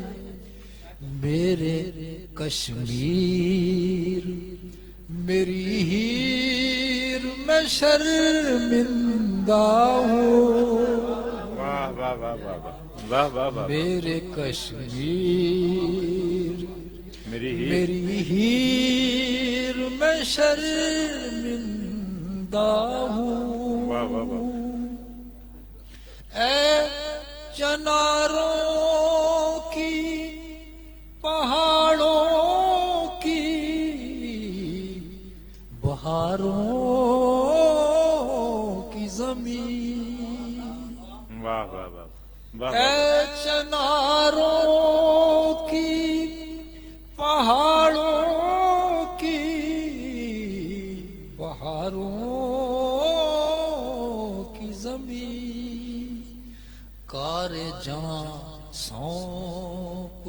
[SPEAKER 9] میرے کشمیر میری ہیر میں شرمندہ ہوں
[SPEAKER 3] واہ واہ واہ واہ واہ واہ واہ
[SPEAKER 9] میرے کشمیر
[SPEAKER 3] میری
[SPEAKER 9] ہیر میں شرمندہ ہوں
[SPEAKER 3] واہ واہ واہ
[SPEAKER 9] اے چناروں کی پہاڑوں کی بہاروں
[SPEAKER 3] वाह
[SPEAKER 9] اے چناروں کی پہاڑوں کی بہاروں کی زمین کار جاں سونپ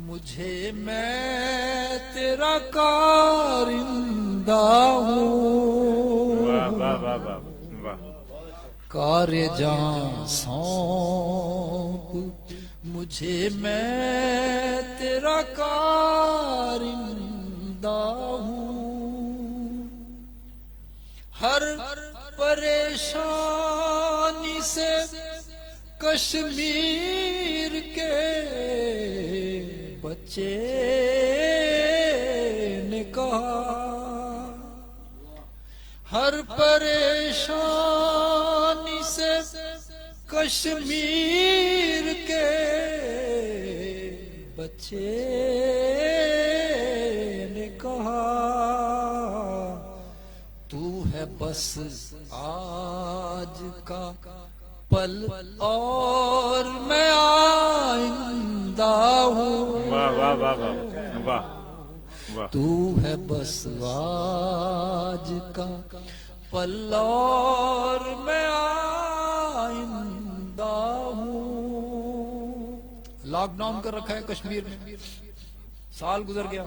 [SPEAKER 9] مجھے میں تیرا کارندہ ہوں
[SPEAKER 3] वाह वाह वाह वाह वाह
[SPEAKER 9] کار جاں سونپ مجھے میں تیرا کارندہ ہوں ہر پریشانی سے کشمیر کے بچے نے کہا ہر پریشانی سے کشمیر کے بچے نے کہا تو ہے بس آج کا پل اور میں آئندہ ہوں
[SPEAKER 3] वाह वाह वाह वाह वाह वाह
[SPEAKER 9] تو ہے بس آج کا پل اور میں آئندہ ہوں لاک ڈاؤن کر رکھا ہے کشمیر میں سال گزر گیا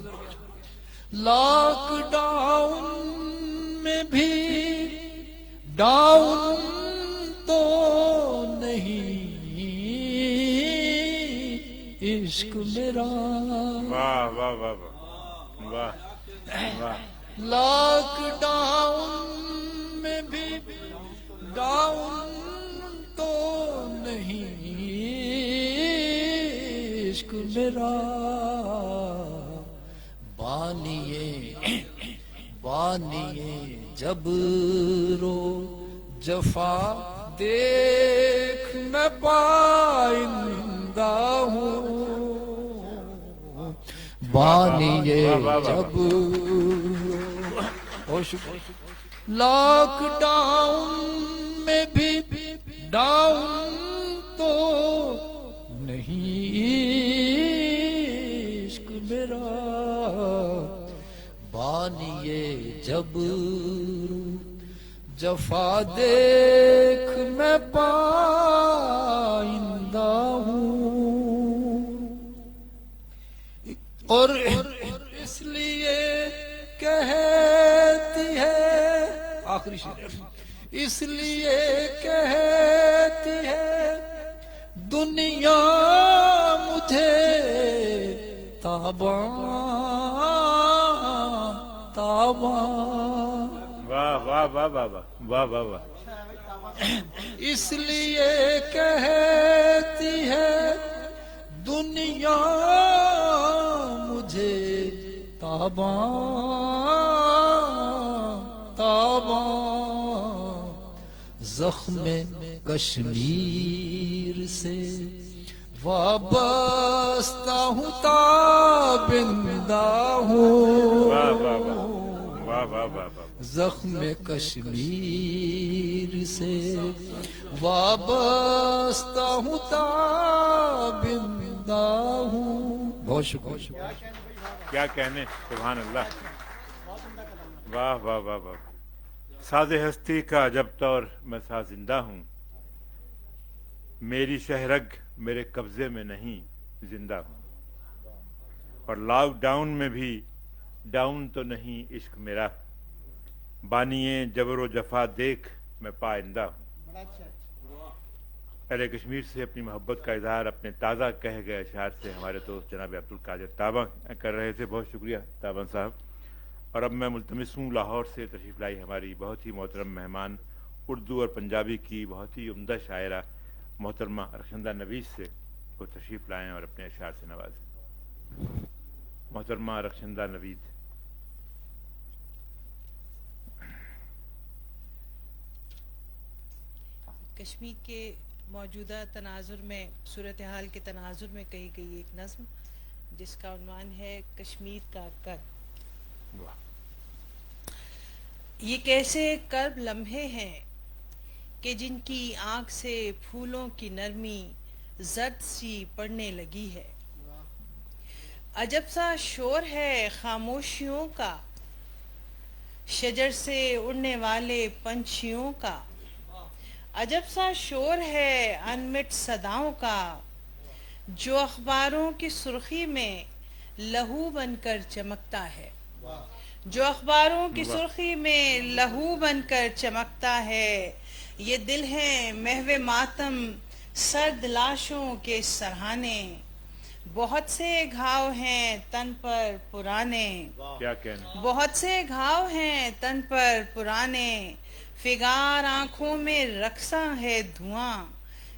[SPEAKER 9] لاک ڈاؤن میں بھی ڈاؤن تو نہیں عشق میرا
[SPEAKER 3] वाह वाह वाह वाह वाह
[SPEAKER 9] لاک ڈاؤن میں بھی ڈاؤن تو نہیں عشق میرا بانیے جبرو جفا دیکھ میں پائندہ ہوں بانیے جب لاک ڈاؤن میں بھی ڈاؤن تو نہیں عشق میرا بانیے جب جفا دیکھ میں پائندہ ہوں اور اس لیے کہتی ہے آخری شعر اس لیے کہتی ہے دنیا مجھے تاباں
[SPEAKER 3] वाह वाह वाह वाह वाह वाह वाह
[SPEAKER 9] اس لیے کہتی ہے دنیا مجھے تاباں زخم کشمیر سے وابستہ ہوں تابندہ ہوں
[SPEAKER 3] वाह वाह वाह वाह वाह वाह वाह
[SPEAKER 9] زخم کشمیر سے وابستہ ہوں تابندہ ہوں بہت شکریہ
[SPEAKER 3] کیا کہنے سبحان اللہ واہ واہ واہ واہ ساز ہستی کا عجب طور میں سا زندہ ہوں میری شہرگ میرے قبضے میں نہیں زندہ ہوں اور لاک ڈاؤن میں بھی ڈاؤن تو نہیں عشق میرا بانیے جبر و جفا دیکھ میں پائندہ ہوں اہل کشمیر سے اپنی محبت کا اظہار اپنے تازہ کہے گئے اشعار سے ہمارے دوست جناب عبدالقادر تاباں کر رہے تھے بہت شکریہ تاباں صاحب اور اب میں ملتمس ہوں لاہور سے تشریف لائی ہماری بہت ہی محترم مہمان اردو اور پنجابی کی بہت ہی عمدہ شاعرہ محترمہ رخشندہ نوید سے وہ تشریف لائیں اور اپنے اشعار سے نوازیں محترمہ رخشندہ نوید
[SPEAKER 10] کشمیر کے موجودہ تناظر میں صورتحال کے تناظر میں کہی گئی ایک نظم جس کا عنوان ہے کشمیر کا کرب یہ کیسے کرب لمحے ہیں کہ جن کی آنکھ سے پھولوں کی نرمی زرد سی پڑنے لگی ہے. عجب سا شور ہے خاموشیوں کا، شجر سے اڑنے والے پنچھیوں کا. عجب سا شور ہے انمٹ صداؤں کا، جو اخباروں کی سرخی میں لہو بن کر چمکتا ہے. جو اخباروں کی سرخی میں لہو بن کر چمکتا ہے. یہ دل ہے محو ماتم سرد لاشوں کے سرہانے. بہت سے گھاؤ ہیں تن پر پرانے،
[SPEAKER 3] کیا کہنا.
[SPEAKER 10] بہت سے گھاؤ ہیں تن پر پرانے. فگار آنکھوں میں رقصاں ہے دھواں،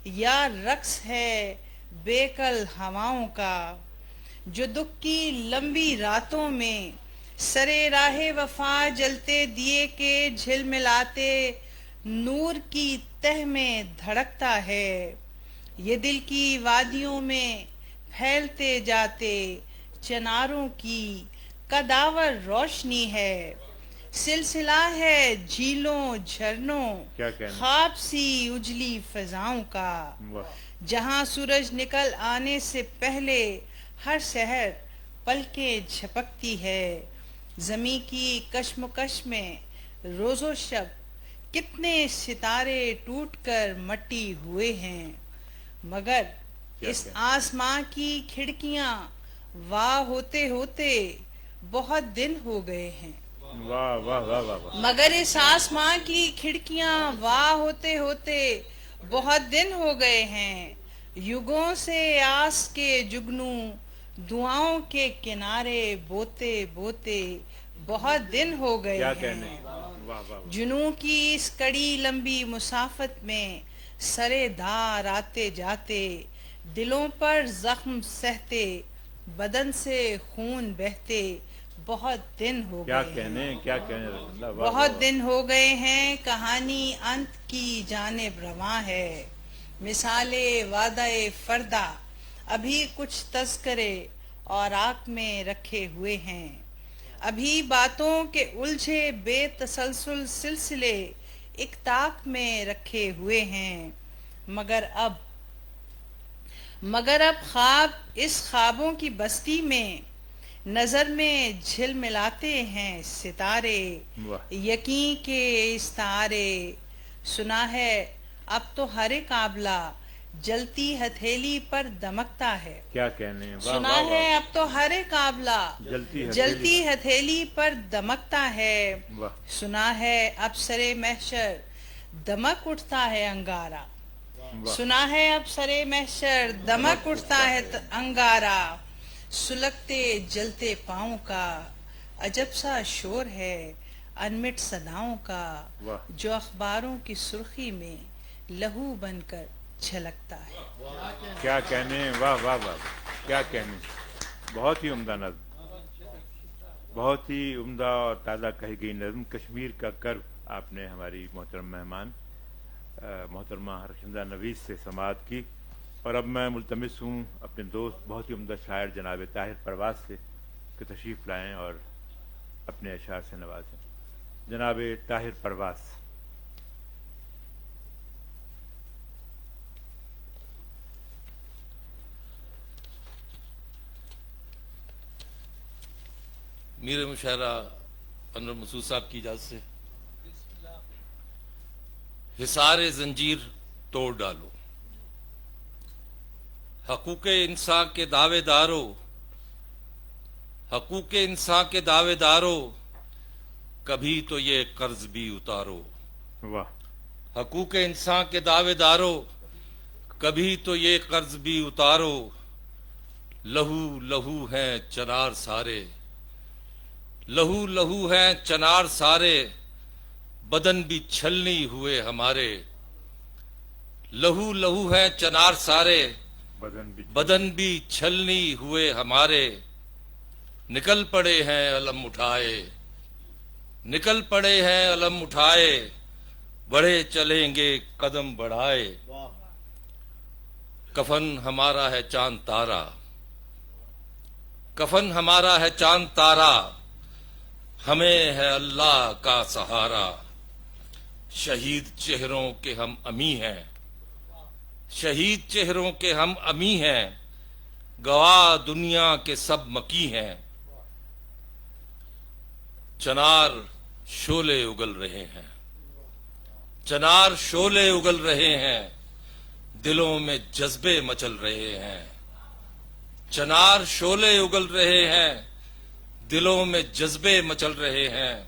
[SPEAKER 10] یا رقص ہے بے کل ہواؤں کا. جو دکھ کی لمبی راتوں میں سرے راہ وفا جلتے دیے کے جھلملاتے نور کی تہ میں دھڑکتا ہے. یہ دل کی وادیوں میں پھیلتے جاتے چناروں کی قداور روشنی ہے. سلسلہ ہے جھیلوں جھرنوں
[SPEAKER 3] کیا کہنا.
[SPEAKER 10] خواب سی اجلی فضاؤں کا.
[SPEAKER 3] واہ.
[SPEAKER 10] جہاں سورج نکل آنے سے پہلے ہر شہر پلکیں جھپکتی ہے. زمیں کی کشمکش میں روز و شب کتنے ستارے ٹوٹ کر مٹی ہوئے ہیں، مگر اس آسماں کی کھڑکیاں واہ ہوتے ہوتے بہت دن ہو گئے ہیں.
[SPEAKER 3] واہ واہ واہ واہ واہ.
[SPEAKER 10] مگر اس آسماں کی کھڑکیاں واہ ہوتے ہوتے بہت دن ہو گئے ہیں. یگوں سے آس کے جگنو دعاؤں کے کنارے بوتے بوتے بہت دن ہو گئے
[SPEAKER 3] کیا
[SPEAKER 10] ہیں.
[SPEAKER 3] کہنے. واہ واہ واہ.
[SPEAKER 10] جنوں کی اس کڑی لمبی مسافت میں سرے دھار آتے جاتے، دلوں پر زخم سہتے، بدن سے خون بہتے بہت دن ہو
[SPEAKER 3] کیا
[SPEAKER 10] گئے ہیں.
[SPEAKER 3] کہنے. کیا کہنے رسول اللہ. واہ واہ
[SPEAKER 10] بہت
[SPEAKER 3] واہ.
[SPEAKER 10] دن ہو گئے ہیں. کہانی انت کی جانب رواں ہے. مثال وعدہ فردا ابھی کچھ تذکرے اور آنکھ میں رکھے ہوئے ہیں. ابھی باتوں کے الجھے بے تسلسل سلسلے ایک طاق میں رکھے ہوئے ہیں. مگر اب خواب اس خوابوں کی بستی میں نظر میں جھلملاتے ہیں ستارے.
[SPEAKER 3] واہ.
[SPEAKER 10] یقین کے استعارے. سنا ہے اب تو ہر قابلہ جلتی ہتھیلی پر دمکتا ہے.
[SPEAKER 3] کیا کہنے. واہ
[SPEAKER 10] سنا
[SPEAKER 3] واہ
[SPEAKER 10] ہے
[SPEAKER 3] واہ.
[SPEAKER 10] اب تو ہر قابلہ جلتی ہتھیلی پر دمکتا ہے.
[SPEAKER 3] واہ.
[SPEAKER 10] سنا ہے اب سرے محشر دمک اٹھتا ہے انگارہ.
[SPEAKER 3] واہ.
[SPEAKER 10] سنا ہے اب سرے محشر دمک اٹھتا ہے انگارہ. سلگتے جلتے پاؤں کا عجب سا شور ہے انمٹ صداؤں کا،
[SPEAKER 3] واہ.
[SPEAKER 10] جو اخباروں کی سرخی میں لہو بن کر جھلکتا ہے.
[SPEAKER 3] کیا کہنے. واہ واہ واہ. کیا کہنے. بہت ہی عمدہ نظم، بہت ہی عمدہ اور تازہ کہی گئی نظم. کشمیر کا کرب آپ نے ہماری محترم مہمان محترمہ رشمدہ نویس سے سماعت کی. اور اب میں ملتمس ہوں اپنے دوست بہت ہی عمدہ شاعر جناب طاہر پرواز سے کہ تشریف لائیں اور اپنے اشعار سے نوازیں. جناب طاہر پرواز.
[SPEAKER 11] میر مشاعرہ انور مسعود صاحب کی اجازت سے. حصار زنجیر توڑ ڈالو، حقوق انسان کے دعوے دارو، حقوق انسان کے دعوے دارو، کبھی تو یہ قرض بھی اتارو.
[SPEAKER 3] واہ.
[SPEAKER 11] حقوق انسان کے دعوے دارو، کبھی تو یہ قرض بھی اتارو. لہو لہو ہیں چنار سارے، لہو لہو ہیں چنار سارے، بدن بھی چھلنی ہوئے ہمارے. لہو لہو ہیں چنار سارے، بدن بھی چھلنی ہوئے ہمارے. نکل پڑے ہیں علم اٹھائے، نکل پڑے ہیں علم اٹھائے، بڑھے چلیں گے قدم بڑھائے. کفن ہمارا ہے چاند تارا، کفن ہمارا ہے چاند تارا، ہمیں ہے اللہ کا سہارا. شہید چہروں کے ہم امی ہیں، शहीद चेहरों के हम अमी हैं, गवाह दुनिया के सब मकी हैं। चनार शोले उगल रहे हैं, चनार शोले उगल रहे हैं, दिलों में जज्बे मचल रहे हैं। चनार शोले उगल रहे हैं, दिलों में जज्बे मचल रहे हैं।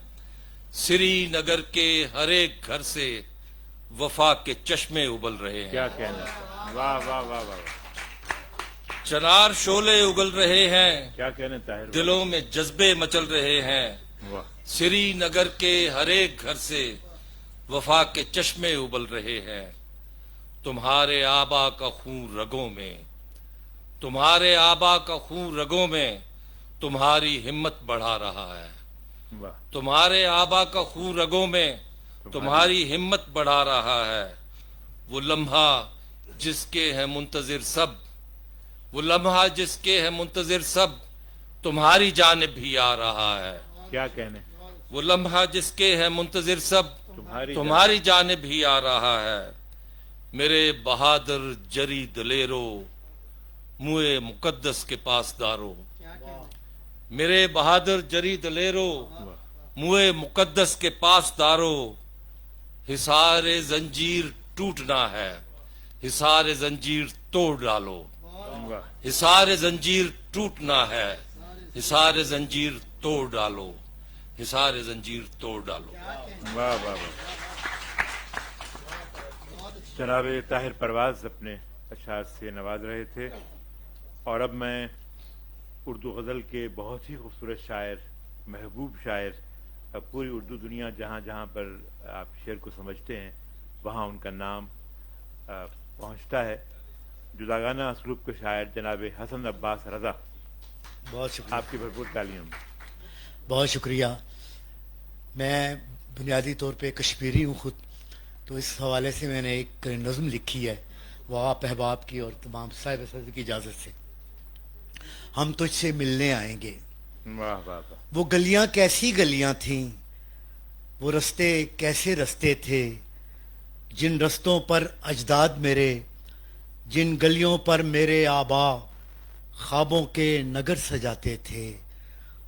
[SPEAKER 11] श्रीनगर के हर एक घर से वफा के चश्मे उबल रहे हैं।
[SPEAKER 3] क्या कहना है, वाह वाह वाह वाह,
[SPEAKER 11] चनार शोले उगल रहे हैं,
[SPEAKER 3] क्या कहने ताहिर,
[SPEAKER 11] दिलों में जज्बे मचल रहे हैं।
[SPEAKER 3] वाह,
[SPEAKER 11] श्रीनगर के हर एक घर से वफा के चश्मे उबल रहे हैं। तुम्हारे आबा का खून रगों में, तुम्हारे आबा का खून रगों में तुम्हारी हिम्मत बढ़ा रहा है।
[SPEAKER 3] वाह,
[SPEAKER 11] तुम्हारे आबा का खून रगों में तुम्हारी हिम्मत बढ़ा रहा है। वो लम्हा जिसके हैं मुंतजिर सब, वो लम्हा जिसके हैं मुंतजिर सब, तुम्हारी जानिब भी आ रहा है।
[SPEAKER 3] क्या कहने,
[SPEAKER 11] वो लम्हा जिसके हैं मुंतजिर सब, तुम्हारी जानिब भी आ रहा है। मेरे बहादुर जरी दलेरो, मुए मुकद्दस के पासदारो, मेरे बहादुर जरी दलेरो, मुए मुकद्दस के पासदारो। हिसारे जंजीर टूटना है, हिसारे जंजीर तोड़ डालो।
[SPEAKER 3] वाह,
[SPEAKER 11] हिसारे जंजीर टूटना है, हिसारे जंजीर तोड़ डालो, हिसारे जंजीर तोड़ डालो।
[SPEAKER 3] वाह वाह वाह। जनाब ताहिर परवाज अपने अशार से नवाज रहे थे। और अब मैं उर्दू गज़ल के बहुत ही खूबसूरत शायर, महबूब शायर, पूरी उर्दू दुनिया जहाँ जहाँ पर आप शेर को समझते हैं वहाँ उनका नाम पहुँचता है। जुदागाना असलूब के शायर जनाब हसन अब्बास रज़ा,
[SPEAKER 6] बहुत शुक्रिया,
[SPEAKER 3] आपकी भरपूर तालियों।
[SPEAKER 6] बहुत शुक्रिया। मैं बुनियादी तौर पे कश्मीरी हूँ खुद, तो इस हवाले से मैंने एक नज़्म लिखी है, वो आप अहबाब की और तमाम साहिब सदर की इजाज़त से। हम तुझसे मिलने आएंगे।
[SPEAKER 3] वाह वाह वाह,
[SPEAKER 6] वो गलियां कैसी गलियां थीं, वो रस्ते कैसे रस्ते थे, जिन रस्तों पर अजदाद मेरे, जिन गलियों पर मेरे आबा ख्वाबों के नगर सजाते थे।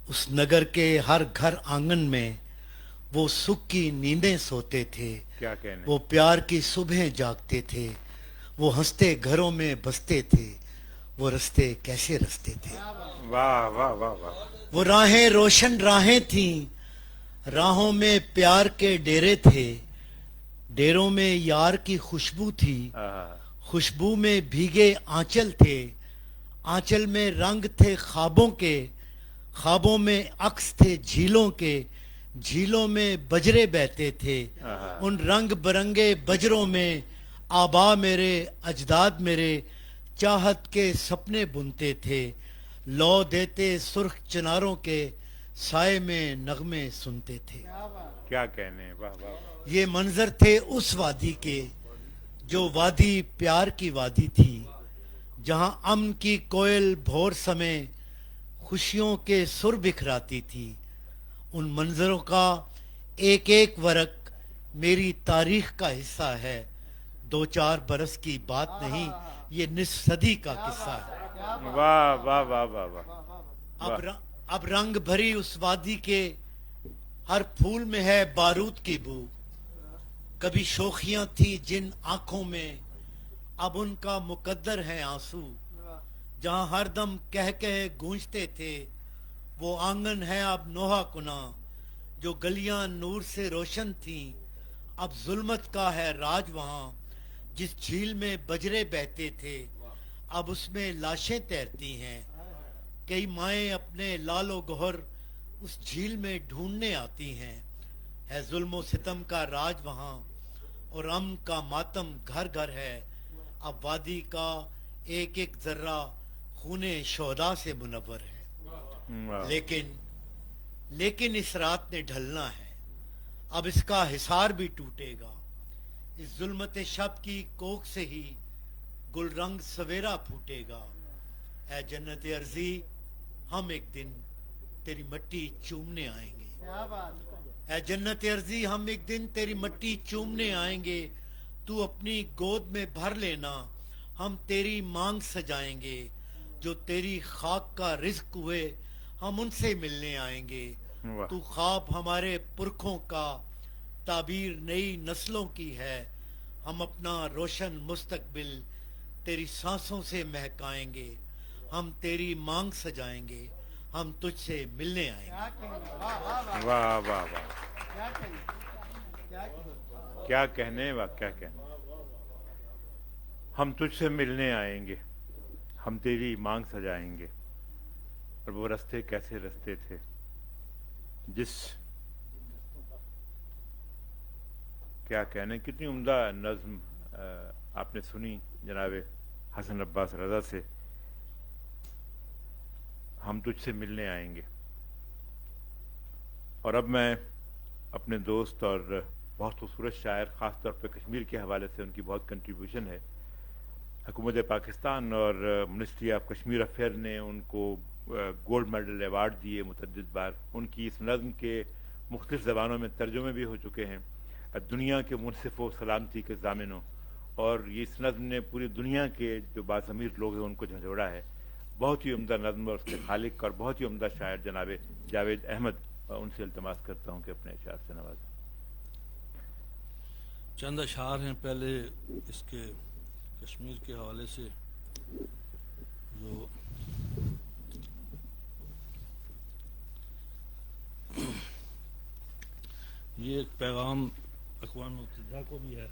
[SPEAKER 6] उस नगर के हर घर आंगन में वो सुख की नींदें सोते थे।
[SPEAKER 3] क्या कहने,
[SPEAKER 6] वो प्यार की सुबह जागते थे, वो हंसते घरों में बसते थे। वो रस्ते कैसे रस्ते थे।
[SPEAKER 3] वाह वाह वाह वाह,
[SPEAKER 6] वो राहें रोशन राहें थीं, राहों में प्यार के डेरे थे। डेरों में यार की खुशबू थी, खुशबू में भीगे आंचल थे। आंचल में रंग थे ख्वाबों के, ख्वाबों में अक्स थे झीलों के। झीलों में बजरे बहते थे, उन रंग बरंगे बजरों में आबा मेरे अजदाद मेरे चाहत के सपने बुनते थे। लौ देते सुर्ख चनारों के साए में नगमे सुनते थे।
[SPEAKER 3] क्या कहने, वाह वाह,
[SPEAKER 6] ये मंजर थे उस वादी के, जो वादी प्यार की वादी थी, जहां अमन की कोयल भोर समय खुशियों के सुर बिखराती थी। उन मंजरों का एक एक वरक मेरी तारीख का हिस्सा है। 2-4 बरस की बात नहीं, ये निस्फ सदी का किस्सा है।
[SPEAKER 3] वाह वाह वाह वाह वाह।
[SPEAKER 6] अब रंग भरी उस वादी के हर फूल में है बारूद की बू। कभी शोखियां थी जिन आंखों में, अब उनका मुकद्दर है आंसू। जहां हरदम कह कह गूंजते थे, वो आंगन है अब नोहा कुना। जो गलियां नूर से रोशन थीं, अब जुल्मत का है राज वहां। जिस झील में बजरे बहते थे, अब उसमें लाशें तैरती हैं। कई माएं अपने लालो गोहर उस झील में ढूंढने आती हैं। है जुल्म सितम का राज वहां, और अमन का मातम घर घर है। अब वादी का एक एक जर्रा खूने शोहदा से मुनव्वर है। लेकिन इस रात ने ढलना है, अब इसका हिसार भी टूटेगा। इस जुल्मत शब की कोख से ही गुलरंग सवेरा फूटेगा। ऐ जन्नत अर्जी, हम एक दिन तेरी मट्टी चूमने आएंगे। ऐ जन्नत अर्जी, हम एक दिन तेरी मट्टी चूमने आएंगे। तू अपनी गोद में भर लेना, ہم تیری مانگ سجائیں گے، جو تیری خاک کا رزق ہوئے ہم ان سے ملنے آئیں گے۔
[SPEAKER 3] واہ۔
[SPEAKER 6] تو خواب ہمارے پرکھوں کا، تعبیر نئی نسلوں کی ہے، ہم اپنا روشن مستقبل تیری سانسوں سے مہکائیں گے، ہم تیری مانگ سجائیں گے، ہم تجھ سے ملنے آئیں گے۔
[SPEAKER 3] واہ واہ واہ، کیا کہنے، واہ کیا کہنے۔ ہم تجھ سے ملنے آئیں گے، ہم تیری مانگ سجائیں گے، اور وہ رستے کیسے رستے تھے جس، کیا کہنے، کتنی عمدہ نظم آپ نے سنی جناب حسن عباس رضا سے، ہم تجھ سے ملنے آئیں گے۔ اور اب میں اپنے دوست اور بہت خوبصورت شاعر، خاص طور پہ کشمیر کے حوالے سے ان کی بہت کنٹریبیوشن ہے، حکومت پاکستان اور منسٹری آف کشمیر افیئر نے ان کو گولڈ میڈل ایوارڈ دیے متعدد بار، ان کی اس نظم کے مختلف زبانوں میں ترجمے بھی ہو چکے ہیں، دنیا کے منصف و سلامتی کے ضامنوں، اور اس نظم نے پوری دنیا کے جو باضمیر لوگ ہیں ان کو جھنجھوڑا ہے۔ بہت ہی عمدہ نظم اور اس کے خالق اور بہت ہی عمدہ شاعر جناب جاوید احمد، ان سے التماس کرتا ہوں کہ اپنے اشعار سے نوازیں۔
[SPEAKER 11] چند اشعار ہیں پہلے اس کے کشمیر کے حوالے سے، جو یہ ایک پیغام اقوام متحدہ کو بھی ہے۔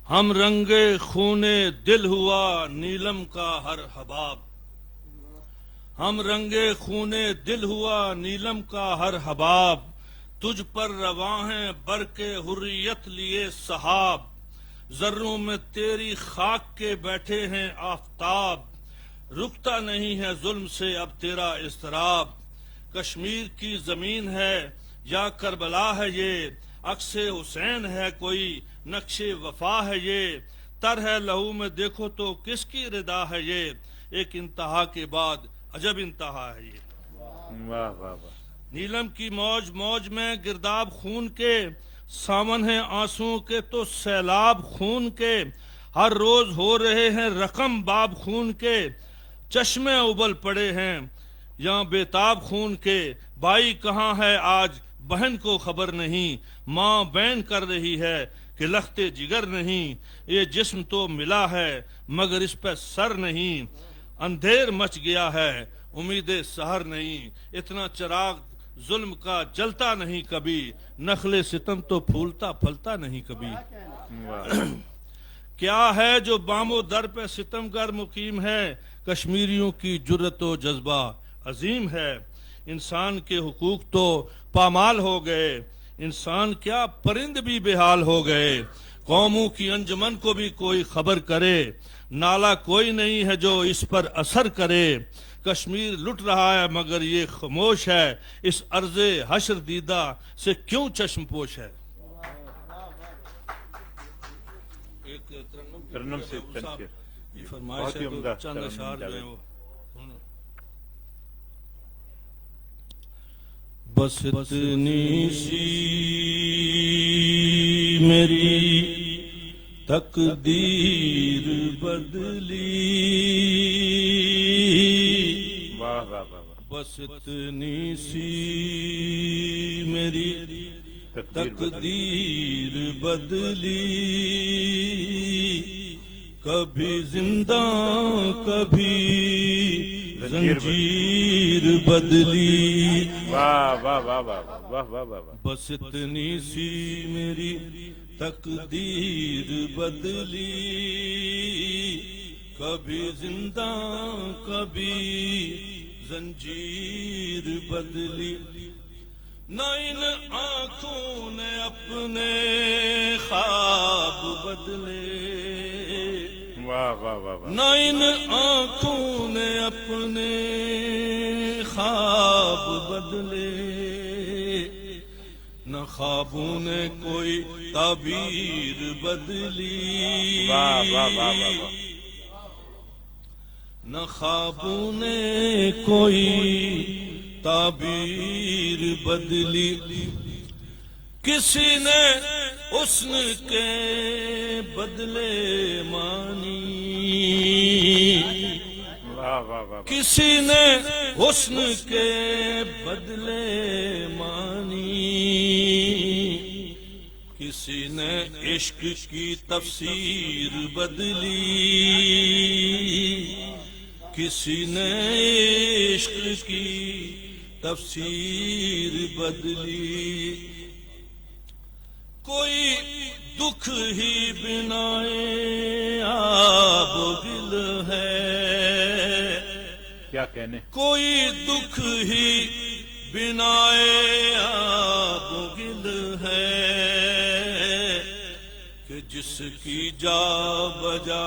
[SPEAKER 11] ہم رنگے خونے دل ہوا نیلم کا ہر حباب، ہم رنگے خونے دل ہوا نیلم کا ہر حباب، تجھ پر رواں ہیں برقِ حریت لیے صحاب، ذروں میں تیری خاک کے بیٹھے ہیں آفتاب، رکتا نہیں ہے ظلم سے اب تیرا اضطراب، کشمیر کی زمین ہے یا کربلا ہے یہ، عکس حسین ہے کوئی نقش وفا ہے یہ، تر ہے لہو میں دیکھو تو کس کی ردا ہے یہ، ایک انتہا کے بعد عجب انتہا ہے یہ۔
[SPEAKER 3] واہ واہ واہ۔
[SPEAKER 11] نیلم کی موج موج میں گرداب خون کے، سامن ہیں آنسوں کے تو سیلاب خون کے، ہر روز ہو رہے ہیں رقم باب خون کے، چشمے ابل پڑے ہیں یہاں بےتاب خون کے، بھائی کہاں ہے آج بہن کو خبر نہیں، ماں بین کر رہی ہے کہ لخت جگر نہیں، یہ جسم تو ملا ہے مگر اس پہ سر نہیں، اندھیر مچ گیا ہے امید سحر نہیں، اتنا چراغ ظلم کا جلتا نہیں کبھی، نخل ستم تو پھولتا پھلتا نہیں کبھی، کیا ہے جو بام و در پہ ستمگر مقیم ہے، کشمیریوں کی جرت و جذبہ عظیم ہے، انسان کے حقوق تو پامال ہو گئے، انسان کیا پرند بھی بے حال ہو گئے، قوموں کی انجمن کو بھی کوئی خبر کرے، نالا کوئی نہیں ہے جو اس پر اثر کرے، کشمیر لٹ رہا ہے مگر یہ خاموش ہے، اس عرض حشر دیدہ سے کیوں چشم پوش ہے۔ ایک
[SPEAKER 3] ترنم سے
[SPEAKER 11] فرمائش
[SPEAKER 3] بہت ہی
[SPEAKER 11] ہے
[SPEAKER 3] عمدہ
[SPEAKER 11] تو چند
[SPEAKER 3] ترنم
[SPEAKER 11] اشعار جو ہیں
[SPEAKER 3] جاوید۔
[SPEAKER 11] وہ بس اتنی سی میری تقدیر بدلی،
[SPEAKER 3] واہ واہ واہ واہ۔
[SPEAKER 11] بس اتنی سی میری تقدیر بدلی، کبھی زندہ کبھی زنجیر بدلی،
[SPEAKER 3] واہ واہ واہ واہ واہ واہ واہ واہ۔
[SPEAKER 11] بس اتنی سی میری تقدیر بدلی، کبھی زندہ کبھی زنجیر بدلی، نہ ان آنکھوں نے اپنے خواب بدلے،
[SPEAKER 3] واہ واہ واہ واہ۔
[SPEAKER 11] نہ ان آنکھوں نے اپنے خواب بدلے، نہ خوابوں نے کوئی تعبیر بدلی،
[SPEAKER 3] واہ واہ واہ واہ واہ۔
[SPEAKER 11] نہ خوابوں نے کوئی تعبیر بدلی، کسی نے حسن کے بدلے مانی، کسی نے حسن کے بدلے مانی، کسی نے عشق کی تفسیر بدلی، کسی نے عشق کی تفسیر بدلی، کوئی دکھ ہی بنائے آب و گل ہے،
[SPEAKER 3] کیا کہنے،
[SPEAKER 11] کوئی دکھ ہی بنائے آب و گل ہے، کہ جس کی جا بجا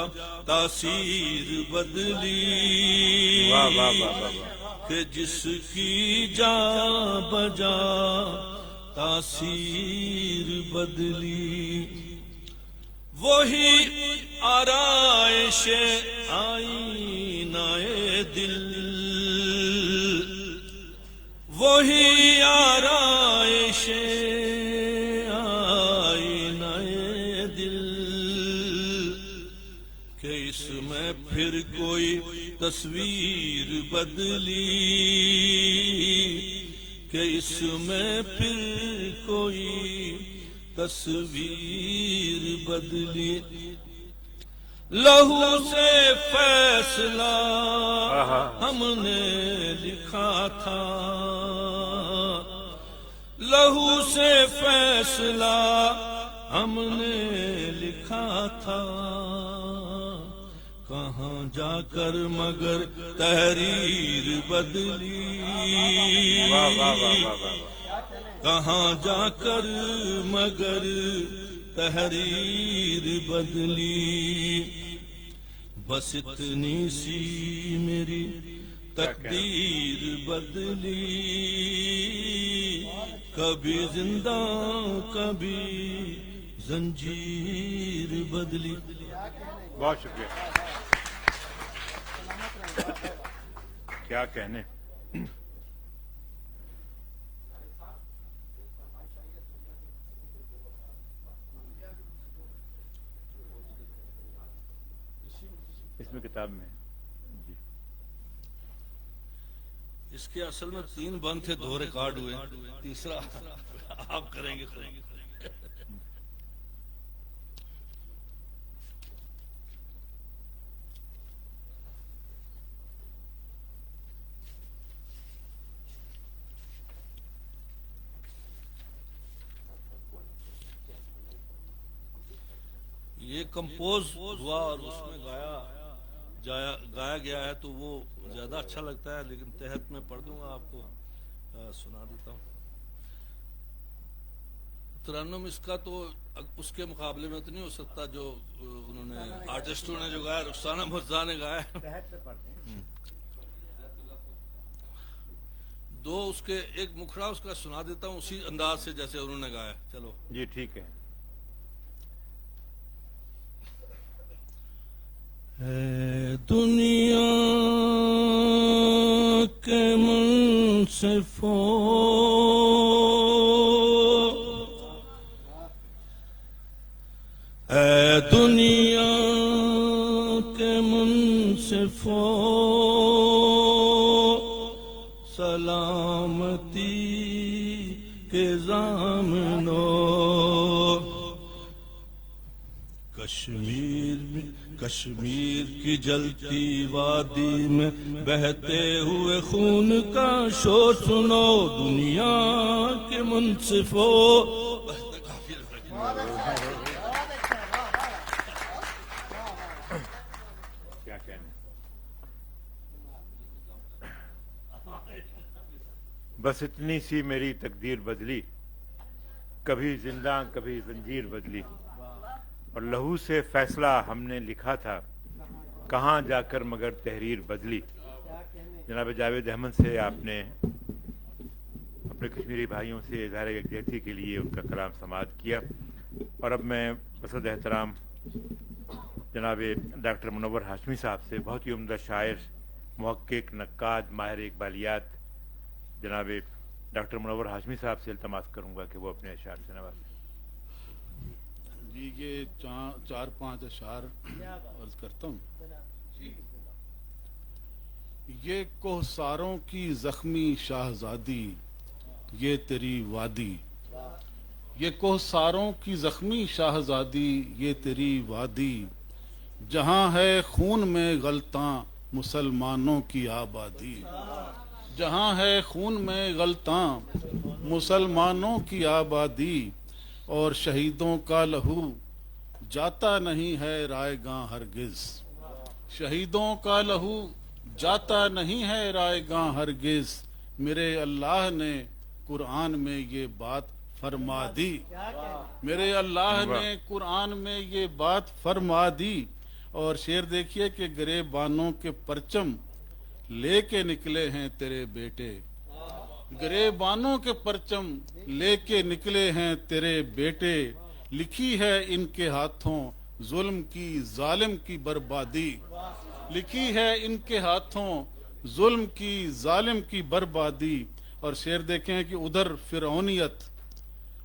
[SPEAKER 11] تاثیر بدلی، کہ جس کی جا بجا تاثیر بدلی، وہی آرائش آئینہ دل، وہی آرائش آئینہ دل، کہ اس میں پھر کوئی تصویر بدلی، کہ اس میں پھر کوئی تصویر بدلی، لہو سے فیصلہ ہم نے لکھا تھا، لہو سے فیصلہ ہم نے لکھا تھا، کہاں جا کر مگر تحریر بدلی، کہاں جا کر مگر تحریر بدلی، بس اتنی سی میری تقدیر بدلی، کبھی زندہ کبھی زنجیر بدلی۔
[SPEAKER 3] بہت شکریہ، کیا کہنے۔ اس میں کتاب میں جی،
[SPEAKER 11] اس کے اصل میں 3 بند تھے، 2 ریکارڈ ہوئے، تیسرا آپ کریں گے۔ یہ کمپوز ہوا اور اس میں گایا گیا ہے، تو وہ زیادہ اچھا لگتا ہے، لیکن تحت میں پڑھ دوں گا، آپ کو سنا دیتا ہوں۔ ترنم اس کا تو اس کے مقابلے میں تو نہیں ہو سکتا جو انہوں نے آرٹسٹوں نے جو گایا، رخسانہ مرزا نے گایا۔ 2 اس کے، ایک مکھڑا اس کا سنا دیتا ہوں اسی انداز سے جیسے انہوں نے گایا۔ چلو
[SPEAKER 3] جی ٹھیک ہے۔
[SPEAKER 11] اے دنیا کے منصفوں، اے دنیا کے منصفوں، سلامتی کے ضامنوں، کشمیر کی جلتی وادی میں بہتے ہوئے خون کا شور سنو، دنیا کے منصفوں۔
[SPEAKER 3] کیا کہنے، بس اتنی سی میری تقدیر بدلی، کبھی زندہ کبھی زنجیر بدلی، اور لہو سے فیصلہ ہم نے لکھا تھا، کہاں جا کر مگر تحریر بدلی۔ جناب جاوید احمد سے آپ نے اپنے کشمیری بھائیوں سے اظہار یکجہتی کے لیے ان کا کلام سماعت کیا، اور اب میں بصد احترام جناب ڈاکٹر منور ہاشمی صاحب سے، بہت ہی عمدہ شاعر، محقق، نقاد، ماہر اقبالیات، जनाब डॉक्टर मुनव्वर हाशमी साहब से इल्तमास करूंगा कि वो अपने अशार से नवाजें।
[SPEAKER 12] जी ये 4-5 अशार अर्ज करता हूँ। ये कोहसारों की जख्मी शाहजादी ये तेरी वादी, ये कोहसारों की जख्मी शाहजादी ये तेरी वादी, जहाँ है खून में गलतां मुसलमानों की आबादी, जहाँ है खून में गलतां मुसलमानों की आबादी, और शहीदों का लहू जाता नहीं है रायगां हरगिज, शहीदों का लहू जाता नहीं है रायगां हरगिज, मेरे अल्लाह ने कुरान में ये बात फरमा दी, मेरे अल्लाह ने कुरान में ये बात फरमा दी। और शेर देखिए कि गिरेबानों के परचम लेके निकले हैं तेरे बेटे, गिरेबानों के परचम लेके निकले हैं तेरे बेटे, लिखी है इनके हाथों जुल्म की जालिम की बर्बादी, लिखी है इनके हाथों जुल्म की जालिम की बर्बादी। और शेर देखें कि उधर फिरौनियत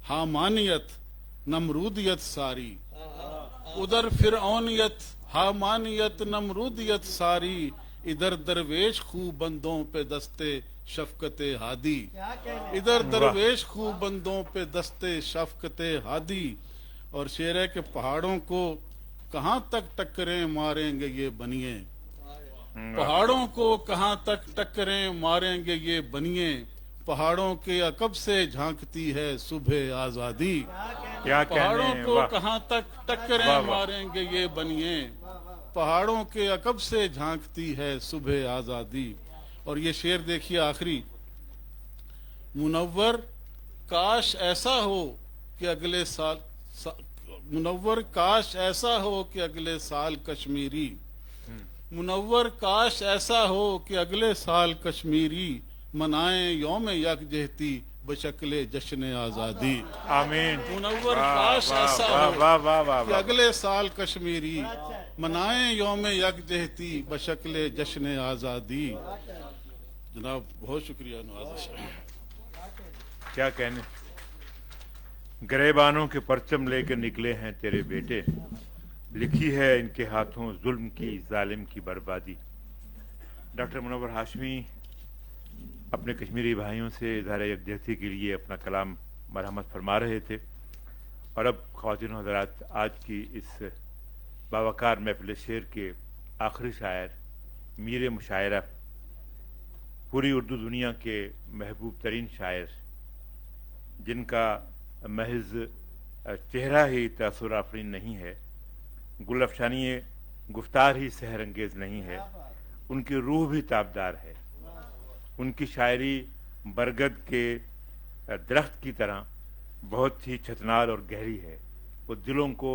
[SPEAKER 12] हामानियत नमरूदियत सारी, उधर फिरौनियत हामानियत नमरूदियत सारी, इधर दरवेश खूब बंदों पे दस्ते शफकते हादी, इधर दरवेश खूब बंदों पे दस्ते शफकते हादी। और शेर है कि पहाड़ों को कहाँ तक टक्करें मारेंगे ये बनिए, पहाड़ों को कहाँ तक टक्करें मारेंगे ये बनिए, पहाड़ों के अकब से झांकती है सुबह आजादी, पहाड़ों को कहाँ तक टक्करें मारेंगे ये बनिए, पहाड़ों के अकब से झांकती है सुबह आजादी। और ये शेर देखिए आखिरी, मुनव्वर काश ऐसा हो कि अगले साल मुनव्वर काश ऐसा हो कि अगले साल कश्मीरी, मुनव्वर काश ऐसा हो कि अगले साल कश्मीरी मनाएं यौम यकजहती बशक्ले जश्न आजादी।
[SPEAKER 3] आमीन।
[SPEAKER 12] मुनव्वर काश ऐसा हो कि अगले साल कश्मीरी मनाएं यौम यकजहती बशक्ले जश्न आजादी। जनाब बहुत शुक्रिया नवाज़ साहब।
[SPEAKER 3] क्या कहने, गरेबानों के परचम लेकर निकले हैं तेरे बेटे, लिखी है इनके हाथों जुल्म की जालिम की बर्बादी। डॉक्टर मुनव्वर हाशमी अपने कश्मीरी भाइयों से इज़हार यकजहती के लिए अपना कलाम मरहमत फरमा रहे थे। और अब ख़वातीन हज़रात, आज की इस बावकार महफ़िल शेर के आखिरी शायर मीर मुशायरा, पूरी उर्दू दुनिया के महबूब तरीन शायर, जिनका महज चेहरा ही तासुर आफरीन नहीं है, गुलअफ़शानी गुफ्तार ही सहर अंगेज़ नहीं है, उनकी रूह भी ताबदार है। उनकी शायरी बरगद के दरख्त की तरह बहुत ही छतनार और गहरी है। वो दिलों को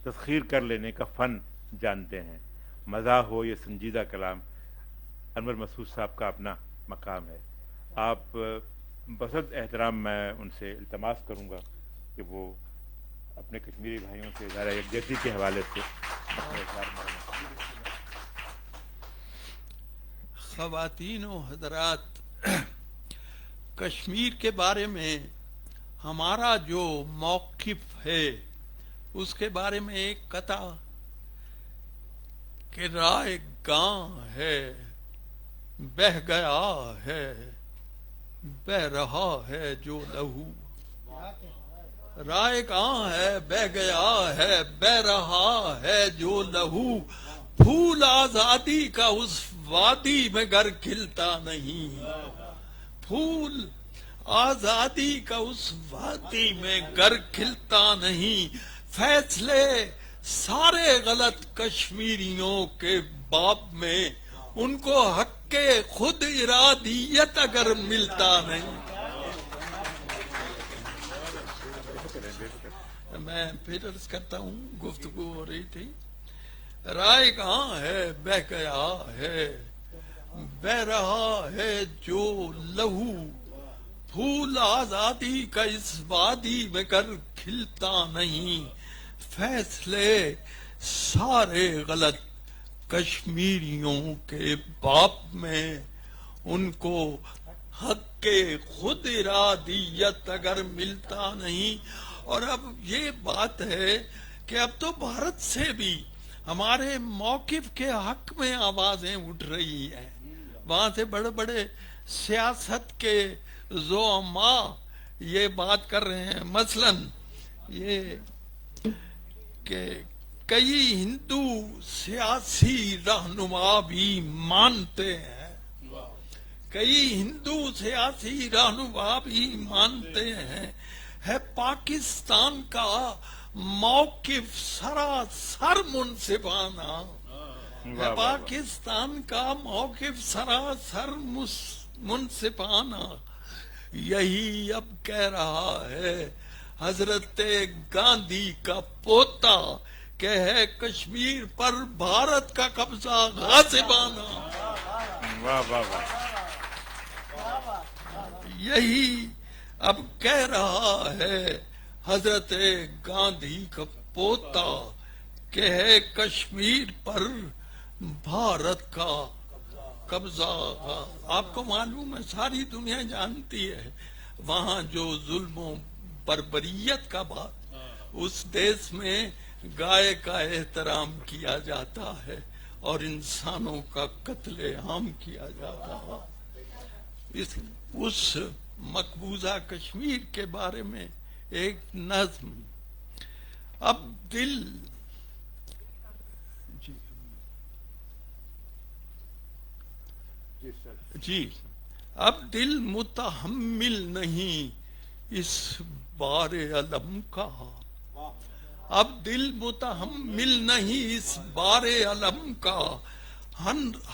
[SPEAKER 3] तस्खीर कर लेने का फ़न जानते हैं। मज़ाह हो या संजीदा कलाम, अनवर मसूद साहब का अपना मकाम है। आप बसत एहतराम मैं उनसे इल्तमास करूँगा कि वो अपने कश्मीरी भाइयों से इज़हार यकजहती के हवाले से अपने
[SPEAKER 13] ख़वातीन व हज़रात, कश्मीर के बारे में हमारा जो मौक़िफ़ है उसके बारे में एक कथा कि राय गां है बह गया है, बह रहा है जो लहू, राय गां है बह गया है, बह रहा है जो लहू, फूल आजादी का उस वादी में घर खिलता नहीं, फूल आजादी का उस वादी में घर खिलता नहीं, फैसले सारे गलत कश्मीरियों के बाब में, उनको हक के खुद इरादियत अगर मिलता नहीं। मैं फिर अर्ज करता हूँ, गुफ्तगू हो रही थी, राय कहाँ है बह गया है, बह रहा है जो लहू, फूल आजादी का इस वादी में कर खिलता नहीं, फैसले सारे गलत कश्मीरियों के बाप में, उनको حق کے خود ارادیت اگر ملتا نہیں. اور اب یہ بات ہے کہ اب تو بھارت سے بھی ہمارے موقف کے حق میں آوازیں اٹھ رہی ہیں. وہاں سے بڑے بڑے سیاست کے زعماء یہ بات کر رہے ہیں. مثلا یہ کہ کئی ہندو سیاسی رہنما بھی مانتے ہیں، کئی ہندو سیاسی رہنما بھی مانتے ہیں ہے پاکستان کا موقف سراسر منصفانہ، ہے پاکستان کا موقف سراسر منصفانہ. یہی اب کہہ رہا ہے حضرت گاندھی کا پوتا کہ ہے کشمیر پر بھارت کا قبضہ غاصبانہ.
[SPEAKER 3] واہ واہ واہ.
[SPEAKER 13] یہی اب کہہ رہا ہے حضرت گاندھی کا پوتا کہ ہے کشمیر پر بھارت کا قبضہ. آپ کو معلوم ہے، ساری دنیا جانتی ہے، وہاں جو ظلم و بربریت کا بات، اس دیش میں گائے کا احترام کیا جاتا ہے اور انسانوں کا قتل عام کیا جاتا ہے. اس مقبوضہ کشمیر کے بارے میں ایک نظم. اب دل جی اب دل متحمل نہیں اس بار علم کا، اب دل متحمل نہیں اس بار علم کا.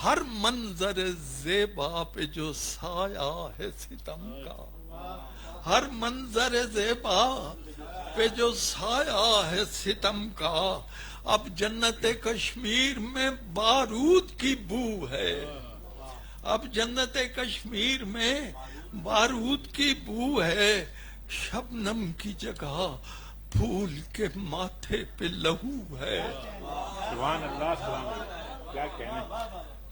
[SPEAKER 13] ہر منظر زیبا پہ جو سایہ ہے ستم کا، ہر منظر زیبا پہ جو سایہ ہے ستم کا. اب جنت کشمیر میں بارود کی بو ہے، اب جنت کشمیر میں بارود کی بو ہے. شبنم کی جگہ پھول کے ماتھے پہ لہو ہے.
[SPEAKER 3] سبحان اللہ سبحان اللہ، کیا کہنے.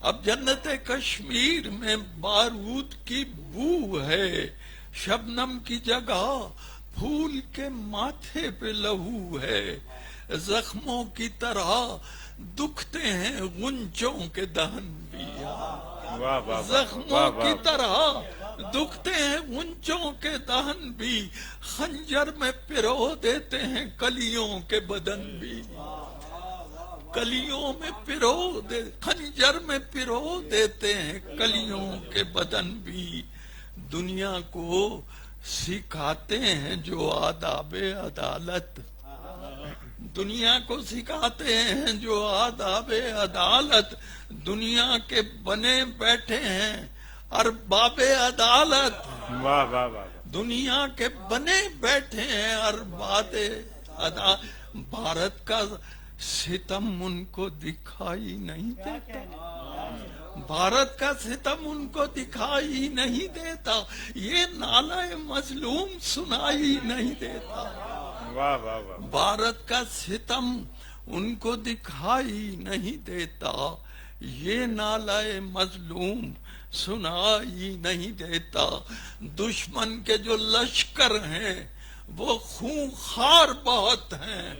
[SPEAKER 13] اب جنت کشمیر میں بارود کی بو ہے، شبنم کی جگہ پھول کے ماتھے پہ لہو ہے. زخموں کی طرح دکھتے ہیں غنچوں کے دہن بھی، زخموں کی طرح دکھتے ہیں غنچوں کے دہن بھی. خنجر میں پرو دیتے ہیں کلیوں کے بدن بھی، کلیوں میں خنجر میں پرو دیتے ہیں کلیوں کے بدن بھی. دنیا کو سکھاتے ہیں جو آداب عدالت، دنیا کو سکھاتے ہیں جو آداب عدالت. دنیا کے بنے بیٹھے ہیں ارباب عدالت،
[SPEAKER 3] واہ واہ واہ.
[SPEAKER 13] دنیا کے بنے بیٹھے ہیں ارباب عدالت. بھارت کا ستم ان کو دکھائی نہیں دیتا، بھارت کا ستم ان کو دکھائی نہیں دیتا. یہ نالہ مظلوم سنائی نہیں دیتا.
[SPEAKER 3] واہ واہ واہ.
[SPEAKER 13] بھارت کا ستم ان کو دکھائی نہیں دیتا، یہ نالہ مظلوم سنائی نہیں دیتا. دشمن کے جو لشکر ہیں وہ خونخوار بہت ہیں،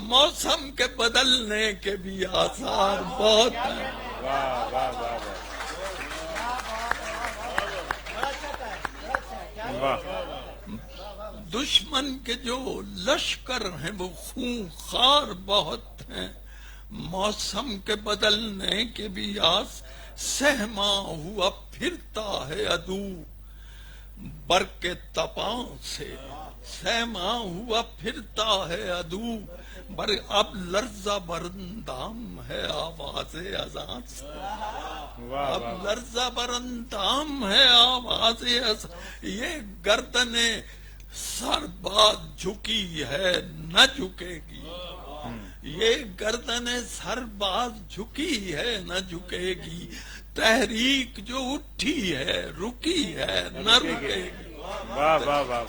[SPEAKER 13] موسم کے بدلنے کے بھی آثار بہت ہیں.
[SPEAKER 3] واہ واہ واہ واہ.
[SPEAKER 13] دشمن کے جو لشکر ہیں وہ خونخوار بہت ہیں، موسم کے بدلنے کے بھی آس. سہما ہوا پھرتا ہے عدو برق تپاں سے، سہما ہوا پھرتا ہے عدو اب لرزہ برندام ہے آواز اذان سے، اب لرزہ برندام ہے آواز اذان. یہ گردنیں سرباز جھکی ہے نہ جھکے گی، یہ گردنیں سرباز جھکی ہے نہ جھکے گی. تحریک جو اٹھی ہے رکی ہے نہ رکے گی.
[SPEAKER 3] واہ واہ واہ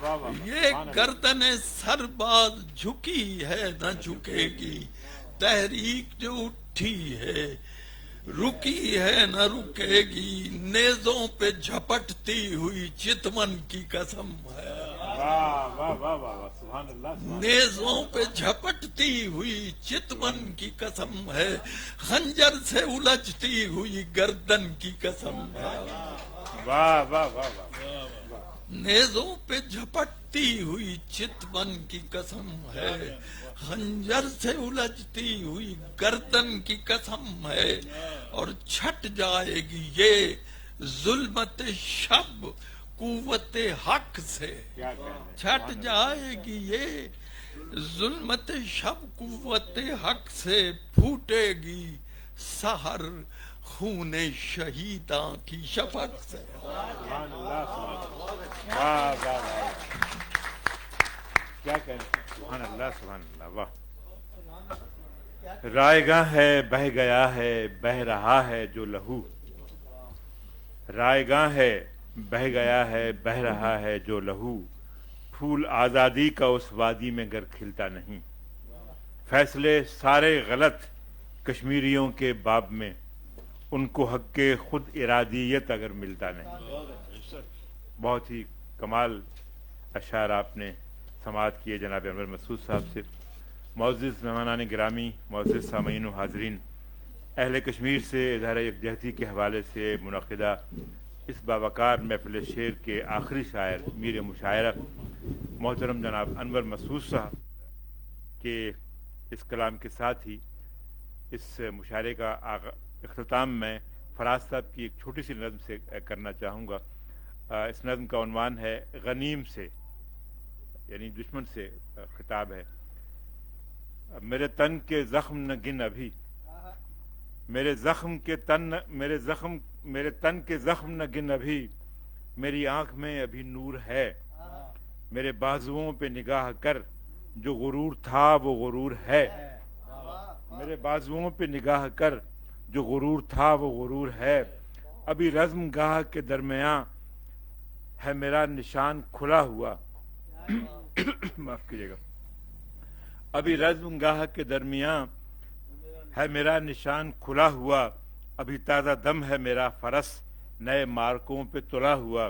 [SPEAKER 3] واہ.
[SPEAKER 13] یہ گردنیں سرباز جھکی ہے نہ جھکے گی. تحریک جو اٹھی ہے रुकी है न रुकेगी, नेजों पे झपटती हुई चितवन की कसम है।
[SPEAKER 3] वाह वाह वाह वाह वाह, सुभान अल्लाह, सुभान
[SPEAKER 13] नेजों पे झपटती हुई चितवन की कसम है, खंजर से उलझती हुई गर्दन की कसम है।
[SPEAKER 3] वाह वाह वाह वाह,
[SPEAKER 13] नेजों पे झपटती हुई चितवन की कसम है, खंजर से उलझती हुई गर्दन की कसम है, और छट जाएगी ये जुल्मत शब कुव्वत हक से।
[SPEAKER 3] क्या कहने,
[SPEAKER 13] छट जाएगी ये जुल्मत शब कुव्वत हक से, फूटेगी सहर खूने शहीदा की शफक से।
[SPEAKER 3] सुभान अल्लाह, सुभान अल्लाह, वाह वाह वाह, क्या कहने, सुभान अल्लाह, सुभान अल्लाह, वाह। रायगा है बह गया है, बह रहा है जो लहू, रायगा है बह गया है, बह रहा है जो लहू, फूल आज़ादी का उस वादी में गर खिलता नहीं। फैसले सारे गलत कश्मीरियों के बाब में, उनको हक के खुद इरादियत अगर मिलता नहीं। बहुत ही कमाल अशार आपने समाअत किए जनाब अनवर मसूद साहब से। मुअज़्ज़िज़ मेहमानान गिरामी, मुअज़्ज़िज़ सामीन व हाज़रीन, अहले कश्मीर से इज़हार यकजहती के हवाले से मुनक़िदा इस बावकार महफ़िल शेर के आखिरी शायर मीर मुशायरा मोहतरम जनाब अनवर मसूद साहब के इस कलाम के साथ ही इस मुशायरे का इख्तिताम मैं फराज साहब की एक छोटी सी नज़्म से करना चाहूँगा। इस नज़्म का उन्वान है गनीम से, यानी दुश्मन से खिताब है। मेरे तन के ज़ख्म न गिन अभी, मेरे तन के ज़ख्म न गिन अभी, मेरी आँख में अभी नूर है। मेरे बाजुओं पे निगाह कर, जो गुरूर था वो गुरूर है। मेरे बाजुओं पे निगाह कर, जो गुरूर था वो गुरूर है। अभी रज़्म गाह के दरमियाँ है मेरा निशान खुला हुआ, माफ कीजिएगा। अभी रज़्म गाह के दरमियाँ है मेरा निशान खुला हुआ, अभी ताज़ा दम है मेरा फरस नए मार्कों पे तुला हुआ।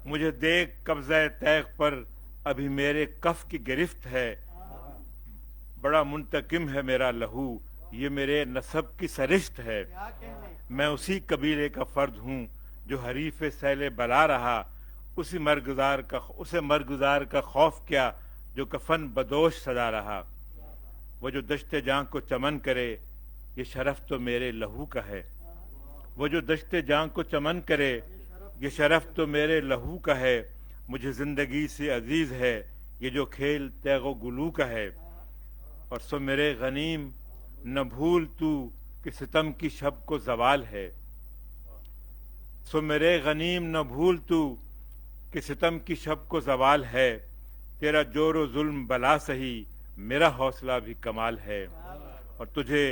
[SPEAKER 3] मुझे देख कब्ज़ा तैग पर अभी मेरे कफ की गिरफ्त है, बड़ा मुंतकिम है मेरा लहू, ये मेरे नसब की सरिश्त है। मैं उसी कबीले का फर्द हूँ जो हरीफ सैले बला रहा, उसे मरगुजार का खौफ क्या जो कफन बदोश सजा रहा। वो जो दश्ते जां को चमन करे, ये शरफ तो मेरे लहू का है। वो जो दश्ते जां को चमन करे, ये शरफ तो मेरे लहू का है। मुझे जिंदगी से अजीज है ये जो खेल तैगो गुलू का है। और सो मेरे गनीम न भूल तू कि सितम की शब को जवाल है। सो मेरे गनीम न भूल तू कि सितम की शब को जवाल है। तेरा जोर जुल्म बला सही, मेरा हौसला भी कमाल है। और तुझे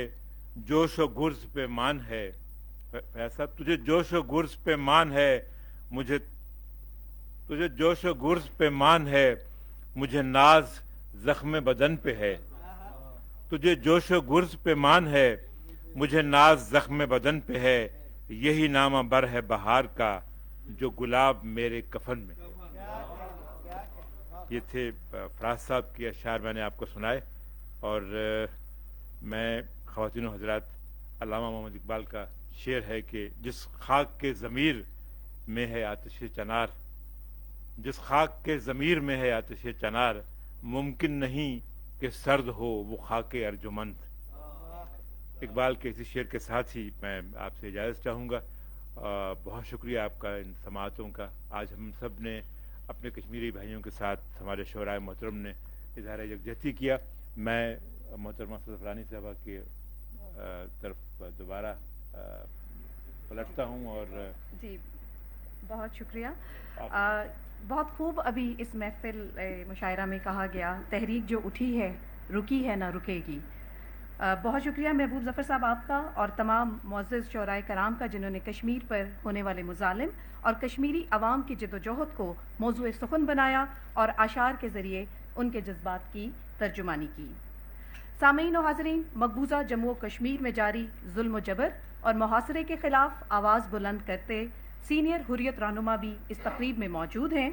[SPEAKER 3] जोश व गुर्ज पे मान है, ऐसा तुझे जोश व गुर्ज पे मान है, तुझे जोश व गुर्ज पे मान है, मुझे नाज जख्म बदन पे है। तुझे जोश व गुर्ज पे मान है, मुझे नाज जख्म बदन पे है। यही नामा बर है बहार का जो गुलाब मेरे कफन में। ये थे फराज साहब के अशार मैंने आपको सुनाए। और मैं ख़वातीन हज़रात, अल्लामा मोहम्मद इकबाल का शेर है कि जिस खाक के ज़मीर में है आतिश चनार, जिस खाक के ज़मीर में है आतिश चनार, मुमकिन नहीं कि सर्द हो वो खाके अर्जुमंद। इकबाल के इसी शेर के साथ ही मैं आपसे इजाज़त चाहूँगा। बहुत शुक्रिया आपका इन समाअतों का। आज हम सब ने अपने कश्मीरी भाइयों के साथ हमारे शोराए मोहतरम ने इज़हार यकजहती किया। मैं मोहतरमा ज़फ़रानी साहबा की तरफ दोबारा पलटता हूँ। और जी
[SPEAKER 1] बहुत शुक्रिया। बहुत खूब अभी इस महफिल मुशायरा में कहा गया, तहरीक जो उठी है रुकी है ना रुकेगी। बहुत शुक्रिया महबूब ज़फ़र साहब आपका और तमाम मुअज़्ज़िज़ शोराए कराम का जिन्होंने कश्मीर पर होने वाले मुज़ालिम और कश्मीरी अवाम की जद्दोजहद को मौज़ूए सुख़न बनाया और आशार के ज़रिए उनके जज्बात की तर्जुमानी की। सामीन और हाज़रीन, मकबूजा जम्मू और कश्मीर में जारी जुल्म व जबर और मुहासरे के खिलाफ आवाज़ बुलंद करते सीनियर हुर्रियत रहनुमा भी इस तकरीब में मौजूद हैं,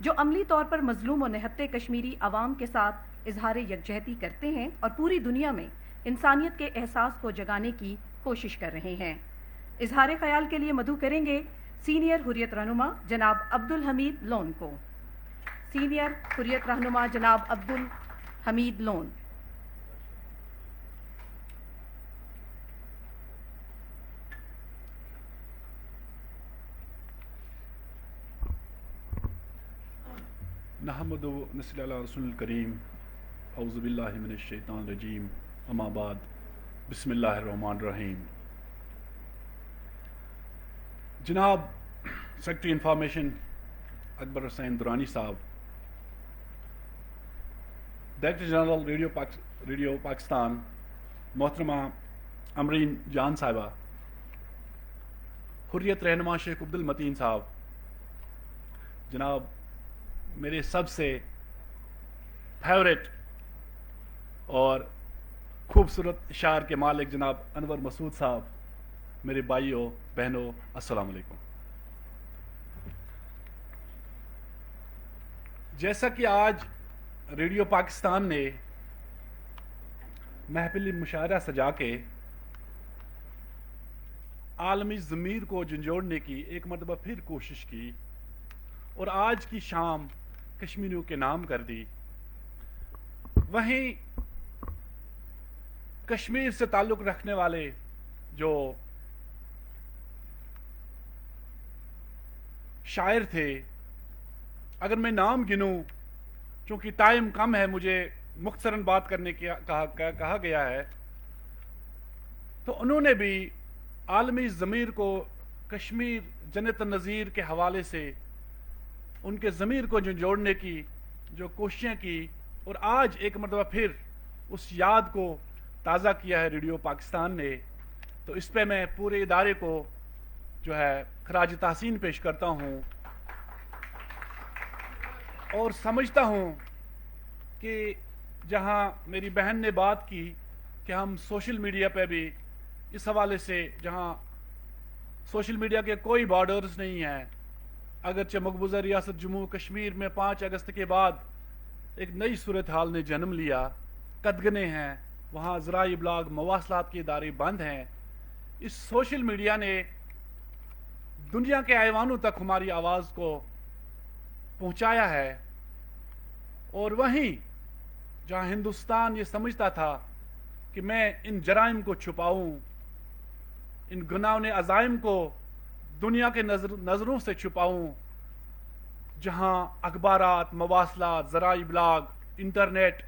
[SPEAKER 1] जो अमली तौर पर मजलूम और निहत्ते कश्मीरी अवाम के साथ इजहार यकजहती करते हैं और पूरी दुनिया में इंसानियत के एहसास को जगाने की कोशिश कर रहे हैं। इजहार ख्याल के लिए मदऊ करेंगे सीनियर हुर्रियत रहनुमा जनाब अब्दुल हमीद लोन को। सीनियर हुर्रियत रहनुमा जनाब अब्दुल हमीद लोन।
[SPEAKER 14] नहमदु व नस्ली अला रसूलिल करीम औज़ु बिल्लाहि मिनश शैतानिर रजीम अम्मा बाद बिस्मिल्लाहिर रहमानिर रहीम। जनाब सेक्रेटरी इंफॉर्मेशन अकबर हुसैन दुरानी साहब, डायरेक्टर जनरल रेडियो पाकिस्तान मोहतरमा अमरीन जान साहिबा, हुर्रियत रहनुमा शेख अब्दुल मतीन साहब, जनाब मेरे सबसे फेवरेट और खूबसूरत इशार के मालिक जनाब अनवर मसूद साहब, मेरे भाइयों बहनों, अस्सलाम वालेकुम। जैसा कि आज रेडियो पाकिस्तान ने महफिल मुशायरा सजा के आलमी ज़मीर को झंझोड़ने की एक मरतबा फिर कोशिश की और आज की शाम कश्मीरियों के नाम कर दी, वहीं कश्मीर से ताल्लुक़ रखने वाले जो शायर थे, अगर मैं नाम गिनूं, चूंकि टाइम कम है, मुझे मुख्तसरन बात करने की कहा गया है, तो उन्होंने भी आलमी ज़मीर को कश्मीर जन्नत नज़ीर के हवाले से उनके ज़मीर को जोड़ने की जो कोशिशें की और आज एक मरतबा फिर उस याद को ताज़ा किया है रेडियो पाकिस्तान ने, तो इस पे मैं पूरे इदारे को जो है खराज तहसीन पेश करता हूँ और समझता हूँ कि जहाँ मेरी बहन ने बात की कि हम सोशल मीडिया पे भी इस हवाले से, जहाँ सोशल मीडिया के कोई बॉर्डर्स नहीं हैं, अगरचे मकबूजा रियासत जम्मू कश्मीर में 5 अगस्त के बाद एक नई सूरत हाल ने जन्म लिया, कदगने हैं, वहाँ ज़राई इब्लाग मवासलात के इदारे बंद हैं, इस सोशल मीडिया ने दुनिया के ऐवानों तक हमारी आवाज़ को पहुँचाया है। और वहीं जहाँ हिंदुस्तान ये समझता था कि मैं इन जराइम को छुपाऊँ, इन गुनाह अज़ाइम को दुनिया के नज़रों से छुपाऊँ, जहाँ अखबारात, मवासलात, ज़राई ब्लॉग, इंटरनेट,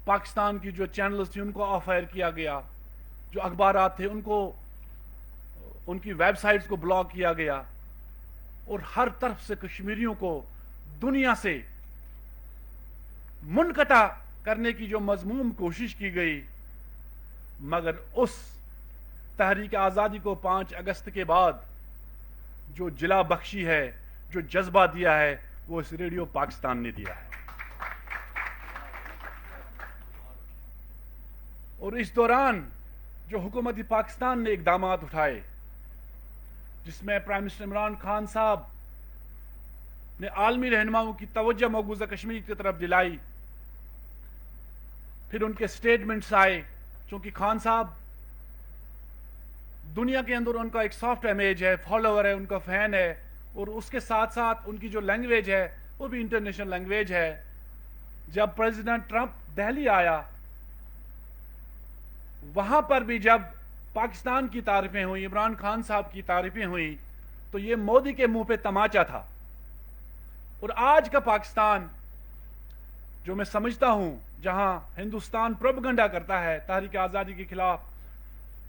[SPEAKER 14] पाकिस्तान की जो चैनल्स थी उनको ऑफ एयर किया गया, जो अखबारात थे उनको उनकी वेबसाइट्स को ब्लॉक किया गया और हर तरफ से कश्मीरियों को दुनिया से मुनक़ता करने की जो मज़मूम कोशिश की गई, मगर उस तहरीक आज़ादी को 5 अगस्त के बाद जो जिला बख्शी है, जो जज्बा दिया है, वो इस रेडियो पाकिस्तान ने दिया है। और इस दौरान जो हुकूमत पाकिस्तान ने इक़दामात उठाए, जिसमें प्राइम मिनिस्टर इमरान खान साहब ने आलमी रहनुमाओं की तवज्जो मकबूजा कश्मीर की तरफ दिलाई, फिर उनके स्टेटमेंट्स आए, चूंकि खान साहब दुनिया के अंदर उनका एक सॉफ्ट इमेज है, फॉलोअर है, उनका फैन है, और उसके साथ साथ उनकी जो लैंग्वेज है वो भी इंटरनेशनल लैंग्वेज है। जब प्रेसिडेंट ट्रंप दिल्ली आया, वहां पर भी जब पाकिस्तान की तारीफें हुई, इमरान खान साहब की तारीफें हुई, तो ये मोदी के मुंह पे तमाचा था। और आज का पाकिस्तान जो मैं समझता हूं, जहां हिंदुस्तान प्रोपेगेंडा करता है तहरीक आज़ादी के खिलाफ,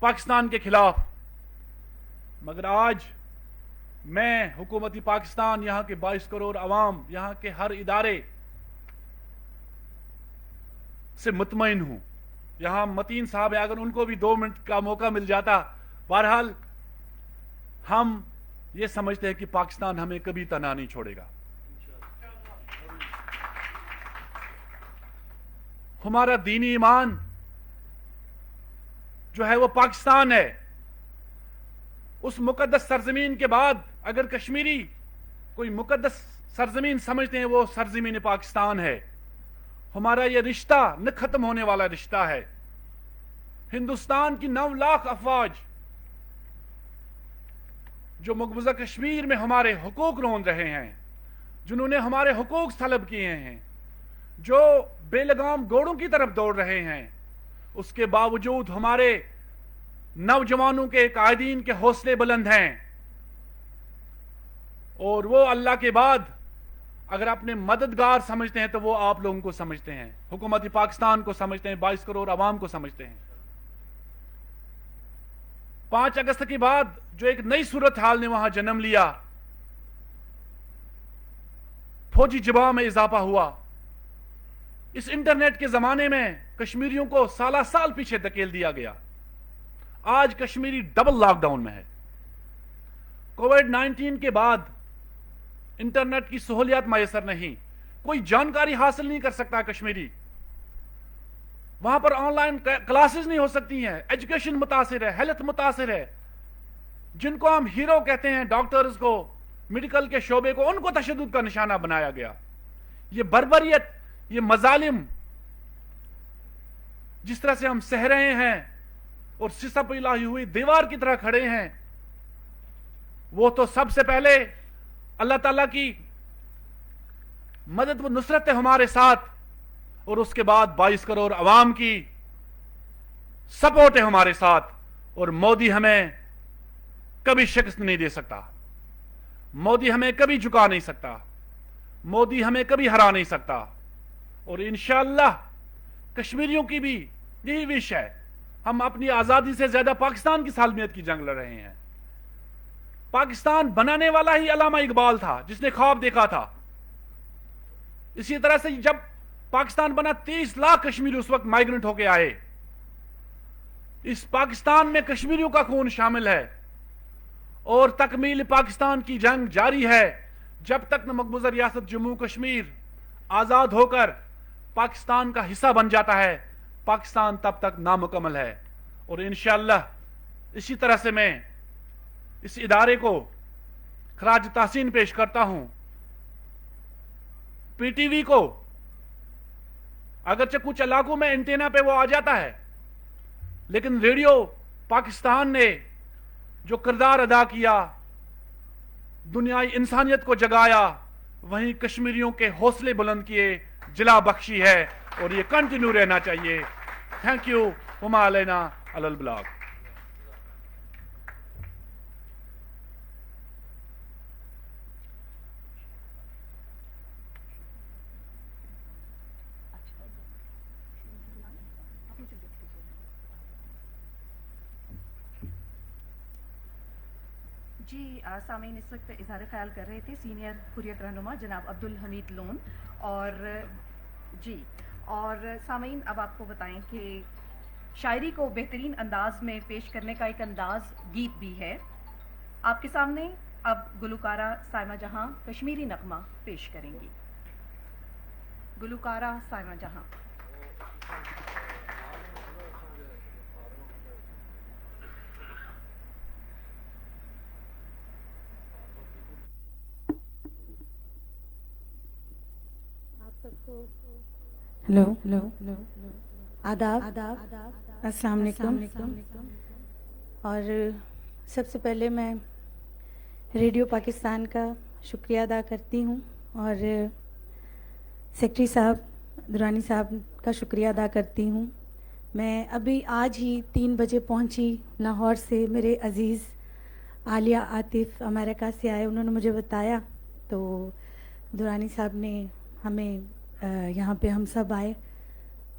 [SPEAKER 14] पाकिस्तान के खिलाफ, मगर आज मैं हुकूमती पाकिस्तान, यहाँ के 22 करोड़ अवाम, यहाँ के हर इदारे से मुतमईन हूं। यहाँ मतीन साहब है, अगर उनको भी 2 मिनट का मौका मिल जाता, बहरहाल हम ये समझते हैं कि पाकिस्तान हमें कभी तनहा नहीं छोड़ेगा। हमारा दीनी ईमान जो है वो पाकिस्तान है। उस मुकद्दस सरजमीन के बाद अगर कश्मीरी कोई मुकद्दस सरजमीन समझते हैं, वो सरजमीन पाकिस्तान है। हमारा ये रिश्ता न खत्म होने वाला रिश्ता है। हिंदुस्तान की 9 लाख अफवाज जो मकबूजा कश्मीर में हमारे हुकूक रोंद रहे हैं, जिन्होंने हमारे हुकूक तलब किए हैं, जो बेलगाम घोड़ों की तरफ दौड़ रहे हैं, उसके बावजूद हमारे नौजवानों के कायदीन के हौसले बुलंद हैं। और वो अल्लाह के बाद अगर अपने मददगार समझते हैं तो वो आप लोगों को समझते हैं, हुकूमत पाकिस्तान को समझते हैं, 22 करोड़ अवाम को समझते हैं। 5 अगस्त के बाद जो एक नई सूरत हाल ने वहां जन्म लिया, फौजी जबा में इजाफा हुआ। इस इंटरनेट के जमाने में कश्मीरियों को साल साल पीछे धकेल दिया गया। आज कश्मीरी डबल लॉकडाउन में है। कोविड-19 के बाद इंटरनेट की सहूलियत मैसर नहीं, कोई जानकारी हासिल नहीं कर सकता कश्मीरी। वहां पर ऑनलाइन क्लासेस नहीं हो सकती हैं, एजुकेशन मुतासिर है, हेल्थ मुतासिर है। जिनको हम हीरो कहते हैं, डॉक्टर्स को, मेडिकल के शोबे को, उनको तशद्दुद का निशाना बनाया गया। ये बर्बरियत, ये मजालिम जिस तरह से हम सह रहे हैं और सिसप इलाही हुई दीवार की तरह खड़े हैं, वो तो सबसे पहले अल्लाह ताला की मदद व नुसरत है हमारे साथ, और उसके बाद 22 करोड़ अवाम की सपोर्ट है हमारे साथ। और मोदी हमें कभी शिकस्त नहीं दे सकता, मोदी हमें कभी झुका नहीं सकता, मोदी हमें कभी हरा नहीं सकता। और इंशाअल्लाह कश्मीरियों की भी यही विश है। हम अपनी आजादी से ज्यादा पाकिस्तान की सालमियत की जंग लड़ रहे हैं। पाकिस्तान बनाने वाला ही अल्लामा इकबाल था, जिसने ख्वाब देखा था। इसी तरह से जब पाकिस्तान बना, 30 लाख कश्मीरी उस वक्त माइग्रेंट होके आए। इस पाकिस्तान में कश्मीरियों का खून शामिल है और तकमील पाकिस्तान की जंग जारी है। जब तक न मकबूजा रियासत जम्मू कश्मीर आजाद होकर पाकिस्तान का हिस्सा बन जाता है, पाकिस्तान तब तक नामुकम्मल है। और इंशाअल्लाह इसी तरह से मैं इस इदारे को खराज तहसीन पेश करता हूं। पीटीवी को अगरचे कुछ इलाकों में एंटेना पे वो आ जाता है, लेकिन रेडियो पाकिस्तान ने जो किरदार अदा किया, दुनियाई इंसानियत को जगाया, वहीं कश्मीरियों के हौसले बुलंद किए, जिला बख्शी है। और ये कंटिन्यू रहना चाहिए। Thank you. हुमा अलैना अलल बलाग।
[SPEAKER 1] जी सामीन इस वक्त इजहार ख्याल कर रहे थे सीनियर हुर्रियत रहनुमा जनाब अब्दुल हमीद लोन। और सामीन अब आपको बताएं कि शायरी को बेहतरीन अंदाज में पेश करने का एक अंदाज गीत भी है। आपके सामने अब गुलकारा साइमा जहां कश्मीरी नगमा पेश करेंगी। गुलकारा साइमा जहां।
[SPEAKER 15] हेलो आदाब, अस्सलाम वालेकुम। और सबसे पहले मैं रेडियो पाकिस्तान का शुक्रिया अदा करती हूँ और सेक्रेटरी साहब दुरानी साहब का शुक्रिया अदा करती हूँ। मैं अभी आज ही 3 बजे पहुँची लाहौर से। मेरे अज़ीज़ आलिया आतिफ अमेरिका से आए, उन्होंने मुझे बताया, तो दुरानी साहब ने हमें यहाँ पे हम सब आए।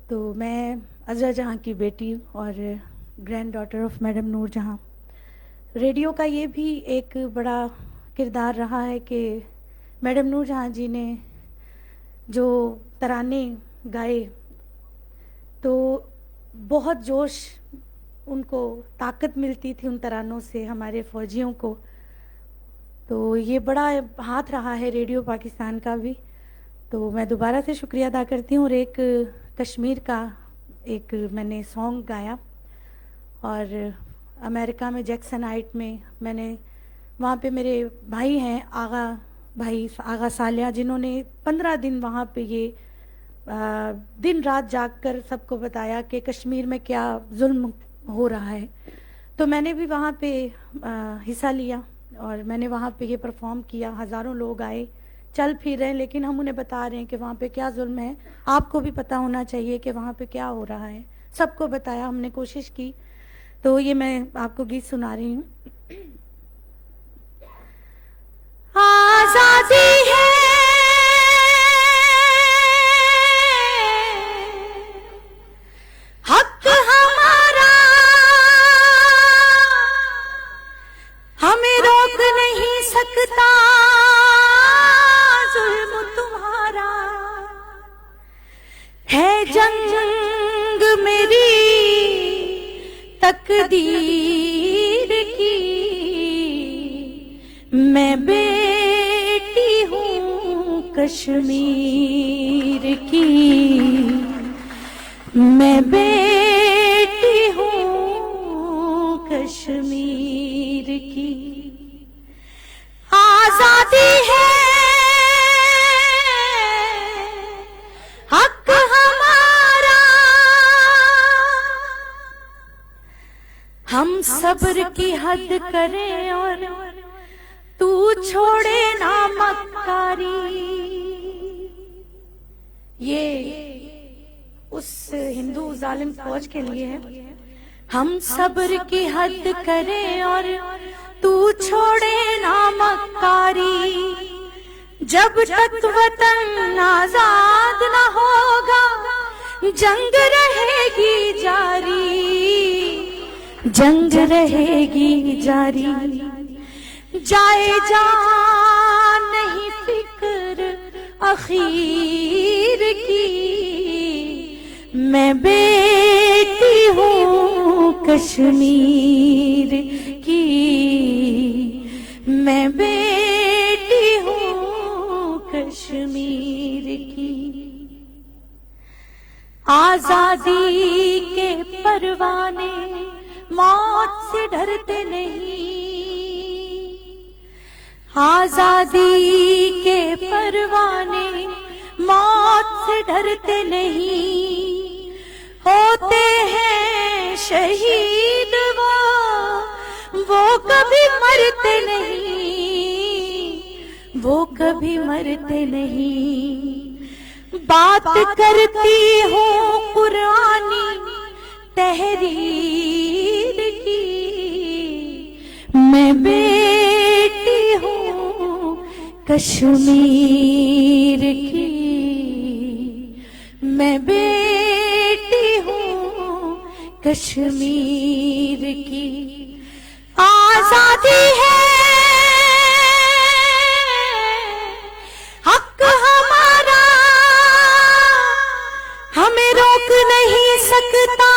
[SPEAKER 15] तो मैं अज़रा जहाँ की बेटी और ग्रैंड डॉटर ऑफ मैडम नूर जहाँ। रेडियो का ये भी एक बड़ा किरदार रहा है कि मैडम नूर जहाँ जी ने जो तराने गाए तो बहुत जोश, उनको ताकत मिलती थी उन तरानों से हमारे फ़ौजियों को। तो ये बड़ा हाथ रहा है रेडियो पाकिस्तान का भी। तो मैं दोबारा से शुक्रिया अदा करती हूँ। और एक کشمیر کا ایک میں نے سانگ گایا اور امریکہ میں جیکسن ہائٹ میں میں نے وہاں پہ میرے بھائی ہیں آغا صالح جنہوں نے 15 دن وہاں پہ یہ دن رات جاگ کر سب کو بتایا کہ کشمیر میں کیا ظلم ہو رہا ہے. تو میں نے بھی وہاں پہ حصہ لیا اور میں نے وہاں پہ یہ پرفارم کیا. ہزاروں لوگ آئے, چل پھر رہے ہیں, لیکن ہم انہیں بتا رہے ہیں کہ وہاں پہ کیا ظلم ہے. آپ کو بھی پتہ ہونا چاہیے کہ وہاں پہ کیا ہو رہا ہے. سب کو بتایا, ہم نے کوشش کی. تو یہ میں آپ کو گیت سنا رہی ہوں. آزادی ہے حق ہمارا, ہمیں روک نہیں سکتا ظلم تمہارا. ہے جنگ میری تقدیر کی, میں بیٹی ہوں کشمیر کی, میں بیٹی ہوں کشمیر کی. آزادی ہے حق ہمارا, ہم صبر کی حد کریں اور تو چھوڑے نہ مکاری. یہ اس ہندو ظالم فوج کے لیے ہے. ہم صبر کی حد کریں اور تو چھوڑے نہ مکاری. جب تک وطن آزاد نہ ہوگا جنگ رہے گی جاری, جنگ رہے گی جاری. جائے جان نہیں فکر اخیر کی, میں بیٹی ہوں کشمیر کی, میں بیٹی ہوں کشمیر کی. آزادی کے پروانے موت سے ڈرتے نہیں, آزادی کے پروانے موت سے ڈرتے نہیں. ہوتے ہیں شہید وہ کبھی مرتے نہیں, وہ کبھی مرتے نہیں. بات کرتی ہوں قرآنی تحریر کی, میں بیٹی ہوں کشمیر کی, میں بیٹی ہوں کشمیر کی. آزادی ہے حق ہمارا, ہمیں روک نہیں سکتا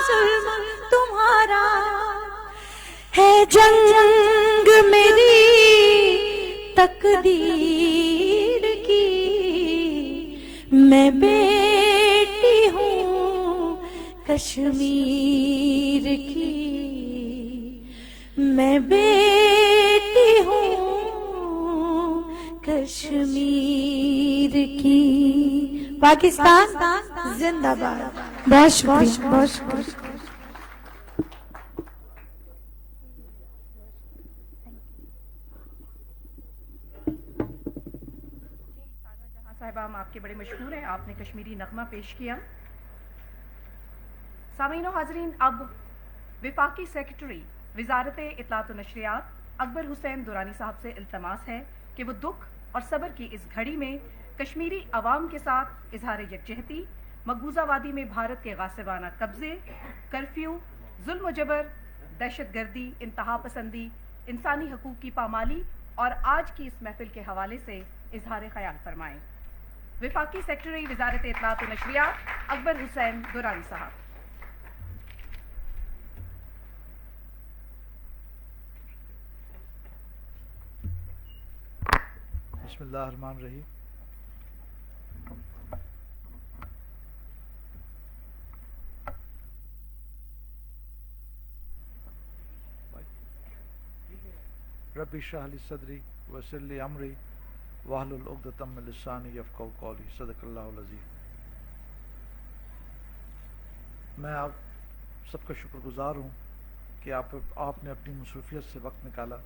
[SPEAKER 15] ظلم تمہارا. ہے جنگ میری تقدیر کی, میں بیٹی ہوں کشمیر کی, میں بیٹی ہوں کشمیر کی. پاکستان زندہ باد. بہت شکریہ, بہت شکریہ.
[SPEAKER 1] صاحبہ ہم آپ کے بڑے مشہور ہیں, آپ نے کشمیری نغمہ پیش کیا. سامعین و حاضرین, اب وفاقی سیکرٹری وزارت اطلاعات و نشریات اکبر حسین درانی صاحب سے التماس ہے کہ وہ دکھ اور صبر کی اس گھڑی میں کشمیری عوام کے ساتھ اظہار یکجہتی, مقبوضہ وادی میں بھارت کے غاصبانہ قبضے, کرفیو, ظلم و جبر, دہشت گردی, انتہا پسندی, انسانی حقوق کی پامالی اور آج کی اس محفل کے حوالے سے اظہار خیال فرمائیں. وفاقی سیکرٹری وزارت اطلاعات و نشریات اکبر حسین درانی صاحب.
[SPEAKER 16] بسم اللہ الرحمن الرحیم.
[SPEAKER 8] रब्बी इश्रह ली सदरी वयस्सिर ली अमरी वाहलुल उक़दतम मिन लिसानी यफ़क़हू क़ौली। सदक़ल्लाहुल अज़ीम। मैं आप सबका शुक्रगुजार हूँ कि आपने अपनी मसरूफियत से वक्त निकाला।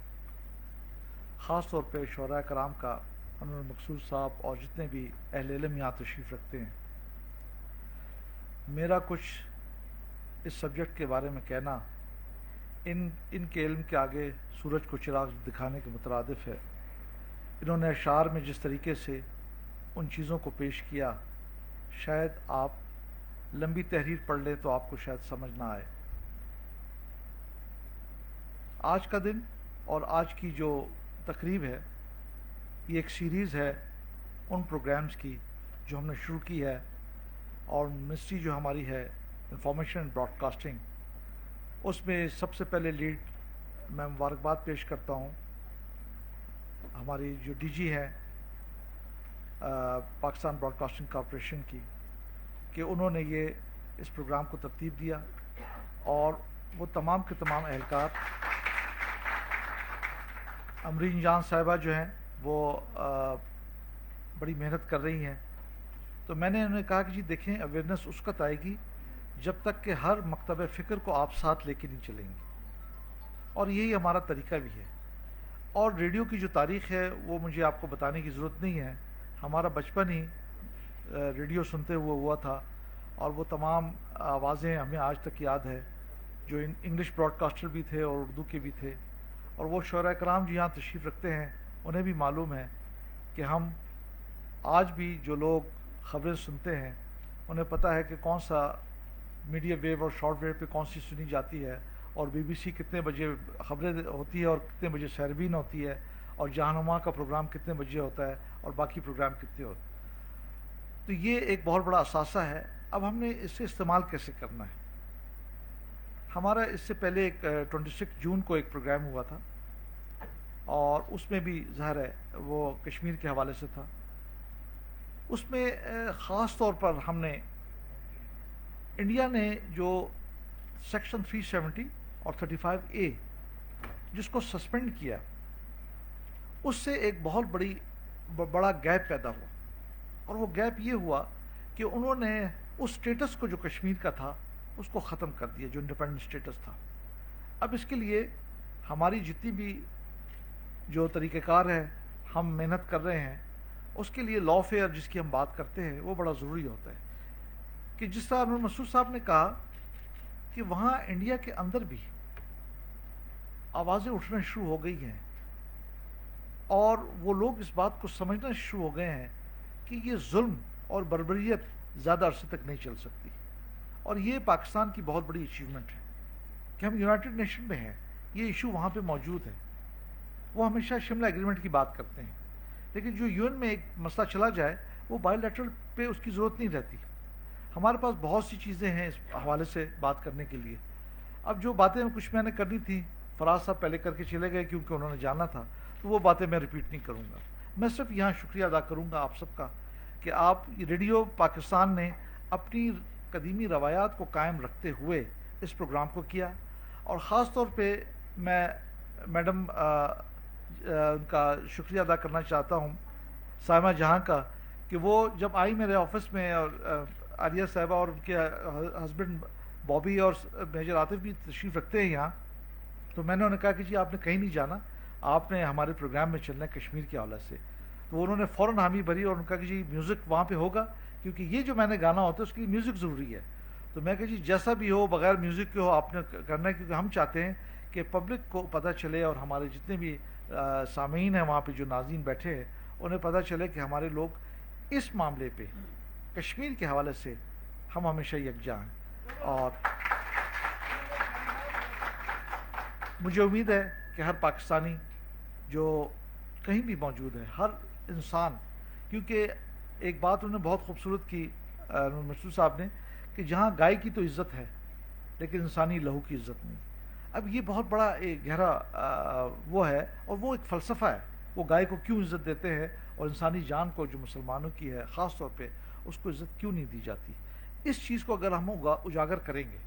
[SPEAKER 8] ख़ास तौर पे शोरा कराम का, अनवर मकसूद साहब और जितने भी अहले इल्म यहाँ तशरीफ़ रखते हैं। मेरा कुछ इस सब्जेक्ट के बारे में कहना इनके इल्म के आगे सूरज को चिराग दिखाने के मुतरादिफ है। इन्होंने अशार में जिस तरीके से उन चीज़ों को पेश किया, शायद आप लंबी तहरीर पढ़ लें तो आपको शायद समझ ना आए। आज का दिन और आज की जो तकरीब है, ये एक सीरीज़ है उन प्रोग्राम्स की जो हमने शुरू की है, और मिनिस्ट्री जो हमारी है इंफॉर्मेशन एंड ब्रॉडकास्टिंग, उसमें सबसे पहले लीड मैं मुबारकबाद पेश करता हूँ हमारी जो डीजी हैं पाकिस्तान ब्रॉडकास्टिंग कॉरपोरेशन की, कि उन्होंने ये इस प्रोग्राम को तरतीब दिया, और वो तमाम के तमाम एहलकार, अमरीन जान साहिबा जो हैं वो बड़ी मेहनत कर रही हैं। तो मैंने उन्हें कहा कि जी देखें, अवेयरनेस उस वक्त आएगी जब तक कि हर मकतब फ़िक्र को आप साथ लेके नहीं चलेंगे, और यही हमारा तरीका भी है। और रेडियो की जो तारीख़ है वो मुझे आपको बताने की ज़रूरत नहीं है। हमारा बचपन ही रेडियो सुनते हुए हुआ था, और वो तमाम आवाज़ें हमें आज तक याद है जो इंग्लिश ब्रॉडकास्टर भी थे और उर्दू के भी थे। और वो शोरा कराम जी यहाँ तशरीफ़ रखते हैं, उन्हें भी मालूम है कि हम आज भी जो लोग ख़बरें सुनते हैं उन्हें पता है कि कौन सा मीडिया वेव और शॉर्ट वेव पे कौन सी सुनी जाती है, और BBC कितने बजे ख़बरें होती है और कितने बजे सहरबीन होती है, और जहानुमा का प्रोग्राम कितने बजे होता है और बाकी प्रोग्राम कितने होते हैं। तो ये एक बहुत बड़ा असासा है। अब हमने इससे इस्तेमाल कैसे करना है। हमारा इससे पहले एक 26 जून को एक प्रोग्राम हुआ था, और उसमें भी ज़ाहिर है वो कश्मीर के हवाले से था। उसमें ख़ास तौर पर हमने इंडिया ने जो सेक्शन 370 और 35A जिसको सस्पेंड किया, उससे एक बहुत बड़ा गैप पैदा हुआ। और वो गैप ये हुआ कि उन्होंने उस स्टेटस को जो कश्मीर का था उसको ख़त्म कर दिया, जो इंडिपेंडेंट स्टेटस था। अब इसके लिए हमारी जितनी भी जो तरीक़ेकार है हम मेहनत कर रहे हैं, उसके लिए लॉ फेयर जिसकी हम बात करते हैं वो बड़ा ज़रूरी होता है। कि जिस तरह अनवर मसूद साहब ने कहा कि वहाँ इंडिया के अंदर भी आवाज़ें उठना शुरू हो गई हैं, और वो लोग इस बात को समझना शुरू हो गए हैं कि ये जुल्म और बर्बरियत ज़्यादा अरसे तक नहीं चल सकती। और ये पाकिस्तान की बहुत बड़ी अचीवमेंट है कि हम यूनाइटेड नेशन में हैं, ये इशू वहाँ पे मौजूद है। वो हमेशा शिमला एग्रीमेंट की बात करते हैं, लेकिन जो यूएन में एक मसला चला जाए वो बायोलैटरल पे उसकी ज़रूरत नहीं रहती। हमारे पास बहुत सी चीज़ें हैं इस हवाले से बात करने के लिए। अब जो बातें कुछ मैंने करनी थी, फराज साहब पहले करके चले गए क्योंकि उन्होंने जाना था, तो वो बातें मैं रिपीट नहीं करूँगा। मैं सिर्फ यहाँ शुक्रिया अदा करूँगा आप सबका कि आप रेडियो पाकिस्तान ने अपनी कदीमी रवायात को कायम रखते हुए इस प्रोग्राम को किया। और ख़ास तौर पे मैं मैडम उनका शुक्रिया अदा करना चाहता हूँ, साइमा जहाँ का, कि वो जब आई मेरे ऑफिस में, और आलिया साहिबा और उनके हस्बैंड बॉबी और मेजर आतिफ भी तशरीफ़ रखते हैं यहाँ, तो मैंने उन्हें कहा कि जी आपने कहीं नहीं जाना, आपने हमारे प्रोग्राम में चलना है कश्मीर के हवाले से। तो उन्होंने फ़ौरन हामी भरी और उनका कि जी म्यूज़िक वहाँ पे होगा, क्योंकि ये जो मैंने गाना होता है उसके लिए म्यूज़िक ज़रूरी है। तो मैं कहा जी जैसा भी हो, बग़ैर म्यूज़िक के हो आपने करना है, क्योंकि हम चाहते हैं कि पब्लिक को पता चले और हमारे जितने भी सामीन हैं वहाँ पे जो नाज़रीन बैठे हैं उन्हें पता चले कि हमारे लोग इस मामले पे कश्मीर के हवाले से हम हमेशा यकजा हैं। और मुझे उम्मीद है कि हर पाकिस्तानी जो कहीं भी मौजूद है, हर इंसान, क्योंकि एक बात उन्होंने बहुत खूबसूरत की मसूद साहब ने कि जहाँ गाय की तो इज़्ज़त है लेकिन इंसानी लहू की इज़्ज़त नहीं। अब ये बहुत बड़ा एक गहरा वो है, और वो एक फ़लसफ़ा है, वो गाय को क्यों इज़्ज़त देते हैं और इंसानी जान को जो मुसलमानों की है ख़ास तौर पे उसको इज़्ज़त क्यों नहीं दी जाती। इस चीज़ को अगर हम उजागर करेंगे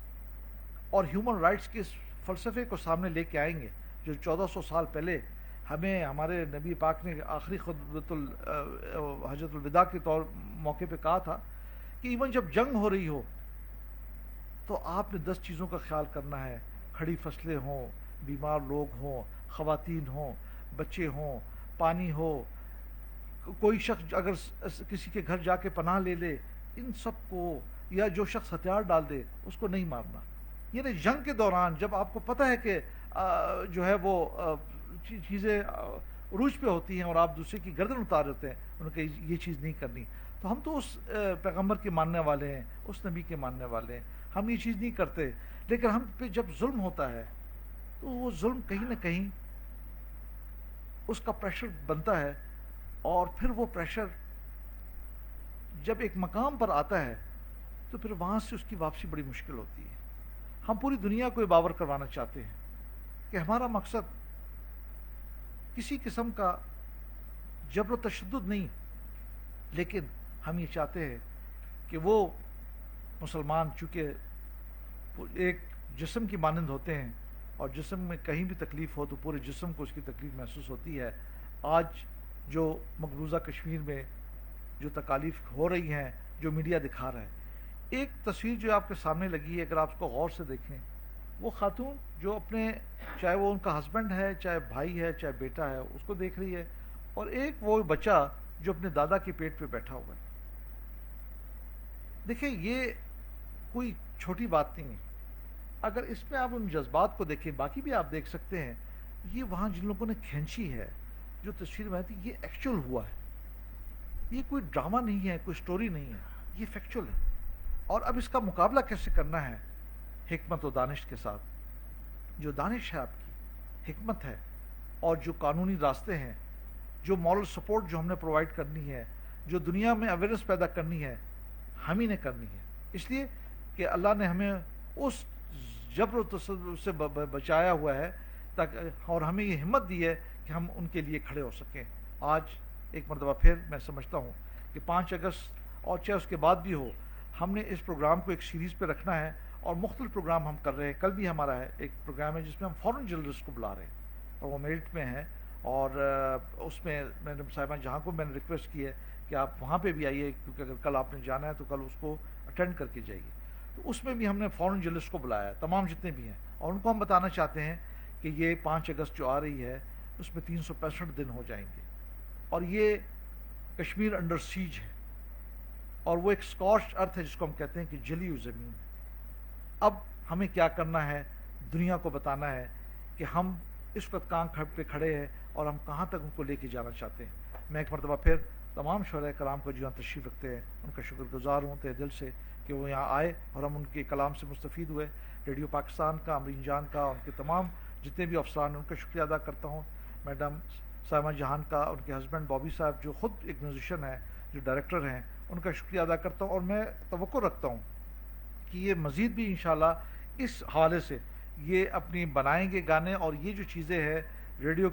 [SPEAKER 8] और ह्यूमन राइट्स के इस फ़लसफ़े को सामने लेके आएंगे जो 1400 साल पहले ہمیں ہمارے نبی پاک نے آخری حجۃ الوداع کے موقع پہ کہا تھا کہ ایون جب جنگ ہو رہی ہو تو آپ نے 10 چیزوں کا خیال کرنا ہے. کھڑی فصلیں ہوں، بیمار لوگ ہوں، خواتین ہوں، بچے ہوں، پانی ہو، کوئی شخص اگر کسی کے گھر جا کے پناہ لے لے، ان سب کو، یا جو شخص ہتھیار ڈال دے اس کو نہیں مارنا. یعنی جنگ کے دوران جب آپ کو پتہ ہے کہ جو ہے وہ چیزیں عروج پہ ہوتی ہیں اور آپ دوسرے کی گردن اتار دیتے ہیں، ان کو یہ چیز نہیں کرنی. تو ہم تو اس پیغمبر کے ماننے والے ہیں، اس نبی کے ماننے والے ہیں، ہم یہ چیز نہیں کرتے. لیکن ہم پہ جب ظلم ہوتا ہے تو وہ ظلم کہیں نہ کہیں اس کا پریشر بنتا ہے، اور پھر وہ پریشر جب ایک مقام پر آتا ہے تو پھر وہاں سے اس کی واپسی بڑی مشکل ہوتی ہے. ہم پوری دنیا کو یہ باور کروانا چاہتے ہیں کہ ہمارا مقصد کسی قسم کا جبر و تشدد نہیں، لیکن ہم یہ چاہتے ہیں کہ وہ مسلمان چونکہ ایک جسم کی مانند ہوتے ہیں، اور جسم میں کہیں بھی تکلیف ہو تو پورے جسم کو اس کی تکلیف محسوس ہوتی ہے. آج جو مقبوضہ کشمیر میں جو تکالیف ہو رہی ہیں، جو میڈیا دکھا رہا ہے، ایک تصویر جو آپ کے سامنے لگی ہے، اگر آپ اس کو غور سے دیکھیں، وہ خاتون جو اپنے، چاہے وہ ان کا ہسبینڈ ہے، چاہے بھائی ہے، چاہے بیٹا ہے، اس کو دیکھ رہی ہے، اور ایک وہ بچہ جو اپنے دادا کے پیٹ پہ بیٹھا ہوا ہے. دیکھیں یہ کوئی چھوٹی بات نہیں ہے. اگر اس میں آپ ان جذبات کو دیکھیں، باقی بھی آپ دیکھ سکتے ہیں، یہ وہاں جن لوگوں نے کھینچی ہے جو تصویر میں آتی، یہ ایکچوئل ہوا ہے. یہ کوئی ڈرامہ نہیں ہے، کوئی سٹوری نہیں ہے، یہ فیکچوئل ہے. اور اب اس کا مقابلہ کیسے کرنا ہے؟ حکمت و دانش کے ساتھ. جو دانش ہے آپ کی، حکمت ہے، اور جو قانونی راستے ہیں، جو مورل سپورٹ جو ہم نے پرووائڈ کرنی ہے، جو دنیا میں اویئرنیس پیدا کرنی ہے، ہم ہی نے کرنی ہے. اس لیے کہ اللہ نے ہمیں اس جبر و تشدد سے بچایا ہوا ہے، اور ہمیں یہ ہمت دی ہے کہ ہم ان کے لیے کھڑے ہو سکیں. آج ایک مرتبہ پھر میں سمجھتا ہوں کہ 5 اگست اور چاہے اس کے بعد بھی ہو، ہم نے اس پروگرام کو ایک سیریز پہ رکھنا ہے، اور مختلف پروگرام ہم کر رہے ہیں. کل بھی ہمارا ہے ایک پروگرام ہے جس میں ہم فورن جرنلسٹ کو بلا رہے ہیں، اور وہ میرٹ میں ہیں، اور اس میں میڈم صاحبہ جہاں کو میں نے ریکویسٹ کی ہے کہ آپ وہاں پہ بھی آئیے، کیونکہ اگر کل آپ نے جانا ہے تو کل اس کو اٹینڈ کر کے جائیے. تو اس میں بھی ہم نے فورن جرنلسٹ کو بلایا ہے، تمام جتنے بھی ہیں، اور ان کو ہم بتانا چاہتے ہیں کہ یہ 5 اگست جو آ رہی ہے اس میں 365 دن ہو جائیں گے، اور یہ کشمیر انڈر سیج ہے، اور وہ ایک اسکارچ ارتھ ہے جس کو ہم کہتے ہیں کہ جلی ہوئی زمین. اب ہمیں کیا کرنا ہے؟ دنیا کو بتانا ہے کہ ہم اس وقت کہاں پہ کھڑے ہیں اور ہم کہاں تک ان کو لے کے جانا چاہتے ہیں. میں ایک مرتبہ پھر تمام شعراء کرام کو جو یہاں تشریف رکھتے ہیں ان کا شکر گزار ہوں تہ دل سے کہ وہ یہاں آئے اور ہم ان کے کلام سے مستفید ہوئے. ریڈیو پاکستان کا، امرین جان کا، ان کے تمام جتنے بھی افسران ہیں ان کا شکریہ ادا کرتا ہوں. میڈم سائمہ جہان کا، ان کے ہسبینڈ بابی صاحب جو خود ایک میوزیشین ہیں، جو ڈائریکٹر ہیں، ان کا شکریہ ادا کرتا ہوں. اور میں توقع رکھتا ہوں کہ یہ مزید بھی انشاءاللہ اس حوالے سے یہ اپنی بنائیں گے گانے، اور یہ جو چیزیں ہیں ریڈیو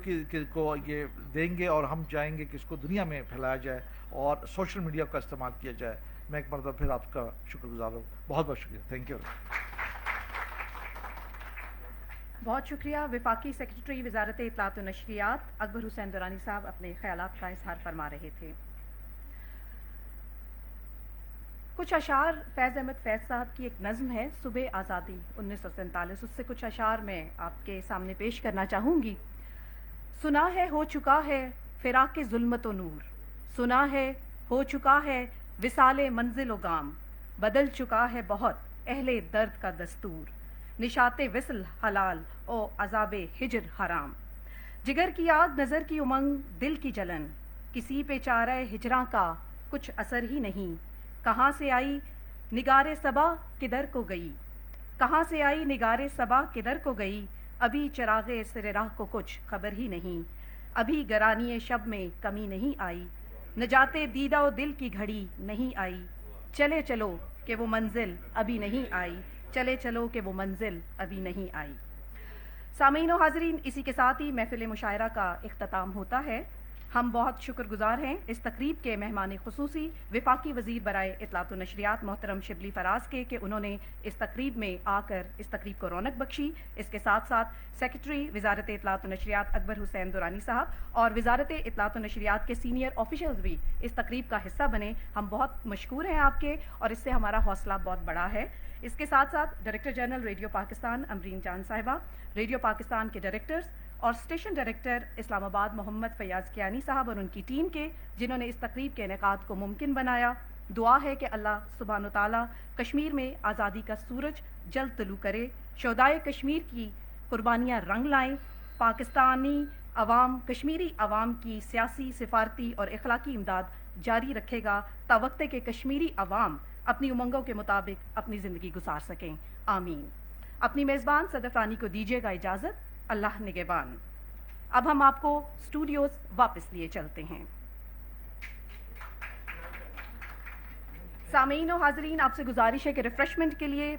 [SPEAKER 8] کو یہ دیں گے، اور ہم چاہیں گے کہ اس کو دنیا میں پھیلایا جائے اور سوشل میڈیا کا استعمال کیا جائے. میں ایک مرتبہ پھر آپ کا شکر گزار ہوں. بہت بہت شکریہ. Thank you.
[SPEAKER 1] بہت شکریہ. وفاقی سیکرٹری وزارت اطلاعات و نشریات اکبر حسین درانی صاحب اپنے خیالات کا اظہار فرما رہے تھے. کچھ اشعار فیض احمد فیض صاحب کی ایک نظم ہے، صبح آزادی 1947، اس سے کچھ اشعار میں آپ کے سامنے پیش کرنا چاہوں گی. سنا ہے ہو چکا ہے فراق ظلمت و نور، سنا ہے ہو چکا ہے وصال منزل و گام، بدل چکا ہے بہت اہل درد کا دستور، نشاط وصل حلال او عذاب ہجر حرام، جگر کی آگ نظر کی امنگ دل کی جلن، کسی پہ چارہ ہجراں کا کچھ اثر ہی نہیں، کہاں سے آئی نگار صبا کدھر کو گئی، کہاں سے آئی نگار صبا کدھر کو گئی، ابھی چراغ سر راہ کو کچھ خبر ہی نہیں، ابھی گرانی شب میں کمی نہیں آئی، نجات دیدہ و دل کی گھڑی نہیں آئی، چلے چلو کہ وہ منزل ابھی نہیں آئی، چلے چلو کہ وہ منزل ابھی نہیں آئی. سامعین و حاضرین، اسی کے ساتھ ہی محفل مشاعرہ کا اختتام ہوتا ہے. हम बहुत शुक्रगुजार हैं इस तकरीब के मेहमान खुसूसी वफाकी वज़ीर बराए इत्तलात व नशरियात मोहतरम शिबली फराज के कि उन्होंने इस तकरीब में आकर इस तकरीब को रौनक बख्शी। इसके साथ साथ सेक्रेटरी वजारत इत्तलात व नशरियात अकबर हुसैन दुरानी साहब और वजारत इत्तलात व नशरियात के सीनियर ऑफिशियल्स भी इस तकरीब का हिस्सा बने। हम बहुत मशकूर हैं आपके और इससे हमारा हौसला बहुत बड़ा है। इसके साथ साथ director general radio Pakistan Amreen जान साहिबा, रेडियो पाकिस्तान के डायरेक्टर्स और स्टेशन डायरेक्टर इस्लामाबाद मोहम्मद फैयाज कियानी साहब और उनकी टीम के, जिन्होंने इस तकरीब के इनेकाद को मुमकिन बनाया। दुआ है कि अल्लाह सुब्हान व तआला कश्मीर में आज़ादी का सूरज जल्द तुलू करे, शोहदाए कश्मीर की कुर्बानियाँ रंग लाएं, पाकिस्तानी अवाम कश्मीरी अवाम की सियासी, सिफारती और इखलाकी इमदाद जारी रखेगा तावक्ते के कश्मीरी अवाम अपनी उमंगों के मुताबिक अपनी ज़िंदगी गुजार सकें। आमीन। अपनी मेज़बान सदफ रानी को दीजिएगा इजाज़त। अल्लाह निगहबान। अब हम आपको स्टूडियोज वापस लिए चलते हैं। सामीन और हाजरीन, आपसे गुजारिश है कि रिफ्रेशमेंट के लिए